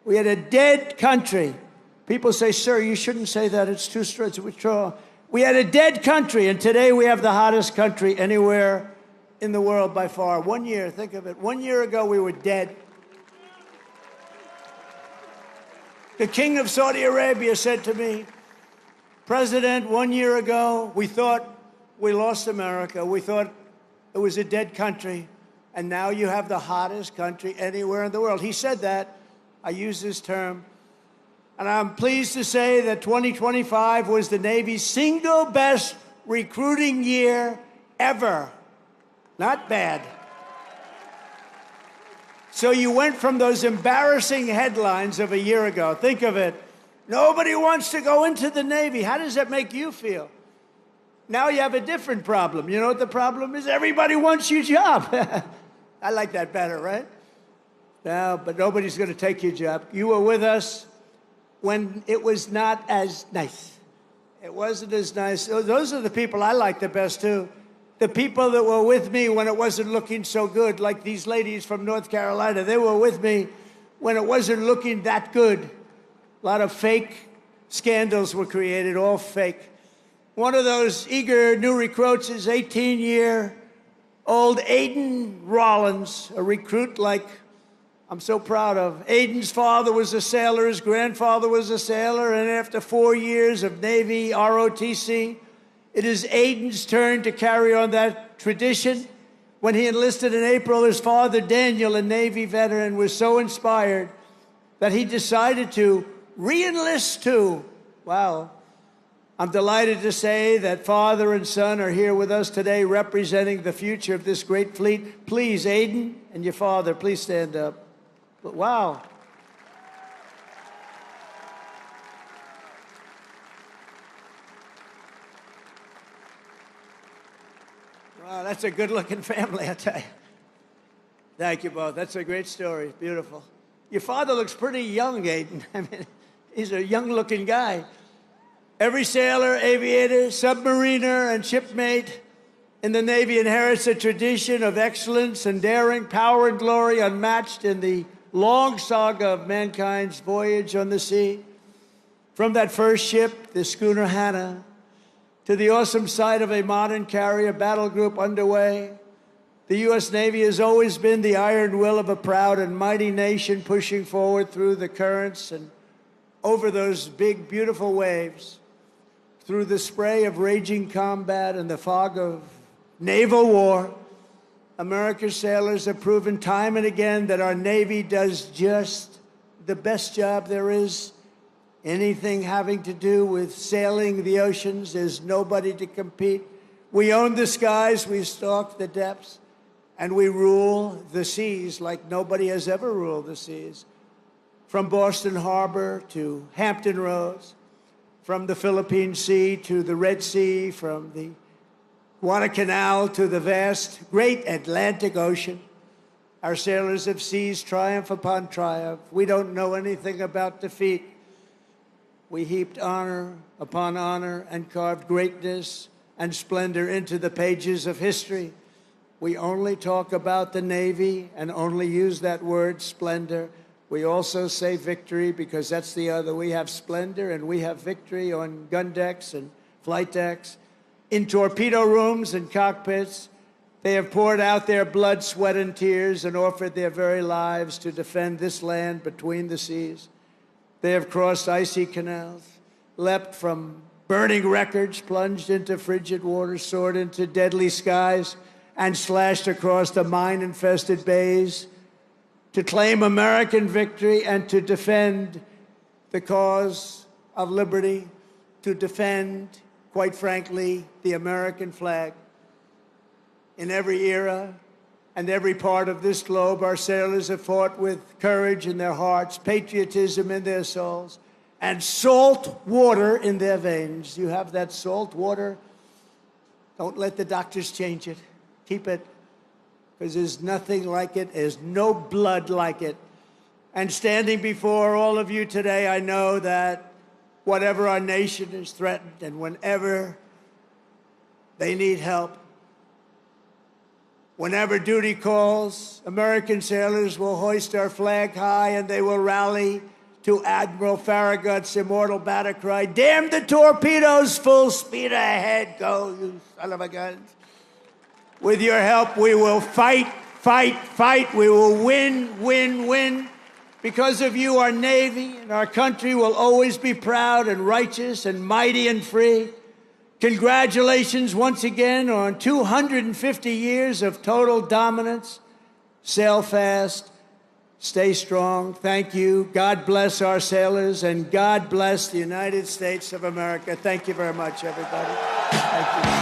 We had a dead country. People say, sir, you shouldn't say that. It's too straight to withdraw. We had a dead country, and today we have the hottest country anywhere in the world by far. 1 year, think of it. 1 year ago, we were dead. The king of Saudi Arabia said to me, President, 1 year ago, we thought we lost America. We thought it was a dead country, and now you have the hottest country anywhere in the world. He said that. I use this term. And I'm pleased to say that 2025 was the Navy's single best recruiting year ever. Not bad. So you went from those embarrassing headlines of a year ago. Think of it. Nobody wants to go into the Navy. How does that make you feel? Now you have a different problem. You know what the problem is? Everybody wants your job. I like that better, right? No, but nobody's going to take your job. You were with us when it was not as nice. It wasn't as nice. Those are the people I like the best, too. The people that were with me when it wasn't looking so good, like these ladies from North Carolina. They were with me when it wasn't looking that good. lot of fake scandals were created, all fake. One of those eager new recruits is 18-year-old Aiden Rollins, a recruit like I'm so proud of. Aiden's father was a sailor, his grandfather was a sailor, and after 4 years of Navy ROTC, it is Aiden's turn to carry on that tradition. When he enlisted in April, his father, Daniel, a Navy veteran, was so inspired that he decided to re-enlist too. Wow. I'm delighted to say that father and son are here with us today representing the future of this great fleet. Please, Aiden and your father, please stand up. Wow. Wow, that's a good-looking family, I tell you. Thank you both. That's a great story. Beautiful. Your father looks pretty young, Aiden. I mean, he's a young-looking guy. Every sailor, aviator, submariner, and shipmate in the Navy inherits a tradition of excellence and daring, power and glory unmatched in the long saga of mankind's voyage on the sea. From that first ship, the schooner Hannah, to the awesome sight of a modern carrier battle group underway, the U.S. Navy has always been the iron will of a proud and mighty nation pushing forward through the currents and over those big, beautiful waves, through the spray of raging combat and the fog of naval war. America's sailors have proven time and again that our Navy does just the best job there is. Anything having to do with sailing the oceans, there's nobody to compete. We own the skies, we stalk the depths, and we rule the seas like nobody has ever ruled the seas. From Boston Harbor to Hampton Roads, from the Philippine Sea to the Red Sea, from the Guadalcanal to the vast, great Atlantic Ocean. Our sailors have seized triumph upon triumph. We don't know anything about defeat. We heaped honor upon honor and carved greatness and splendor into the pages of history. We only talk about the Navy and only use that word, splendor. We also say victory because that's the other. We have splendor and we have victory on gun decks and flight decks. In torpedo rooms and cockpits, they have poured out their blood, sweat, and tears and offered their very lives to defend this land between the seas. They have crossed icy canals, leapt from burning wreckage, plunged into frigid waters, soared into deadly skies, and slashed across the mine-infested bays to claim American victory and to defend the cause of liberty, to defend, quite frankly, the American flag. In every era and every part of this globe, our sailors have fought with courage in their hearts, patriotism in their souls, and salt water in their veins. You have that salt water. Don't let the doctors change it. Keep it, because there's nothing like it. There's no blood like it. And standing before all of you today, I know that whatever our nation is threatened and whenever they need help, whenever duty calls, American sailors will hoist our flag high and they will rally to Admiral Farragut's immortal battle cry, "Damn the torpedoes, full speed ahead, go, you son of a gun." With your help, we will fight, fight, fight. We will win, win, win. Because of you, our Navy and our country will always be proud and righteous and mighty and free. Congratulations once again on 250 years of total dominance. Sail fast, stay strong. Thank you. God bless our sailors, and God bless the United States of America. Thank you very much, everybody. Thank you.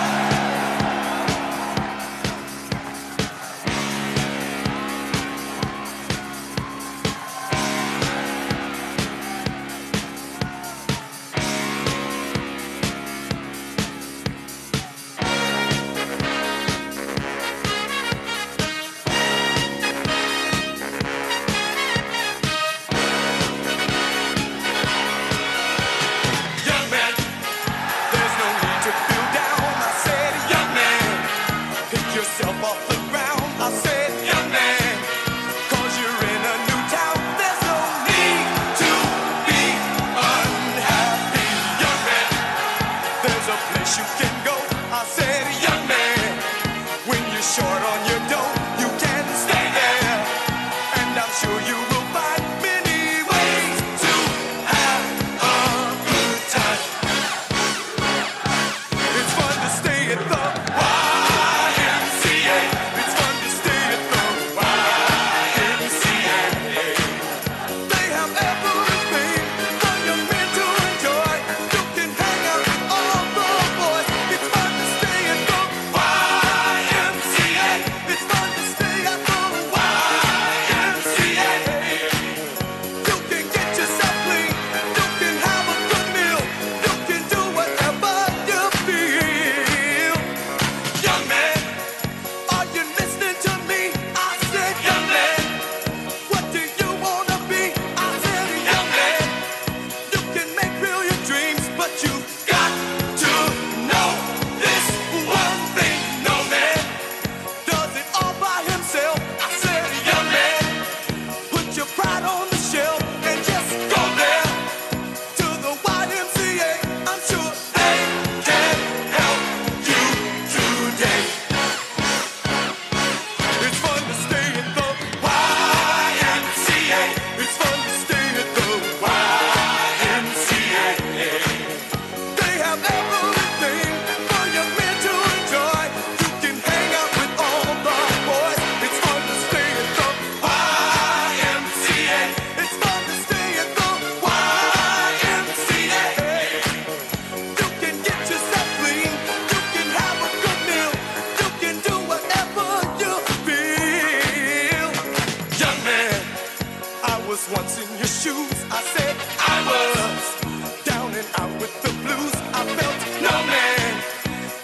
was once in your shoes. I said I was down and out with the blues. I felt no man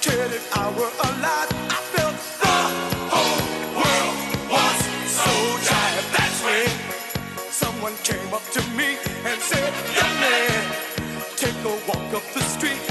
cared if I were alive. I felt the whole world was so tired. That's when someone came up to me and said, young man, take a walk up the street.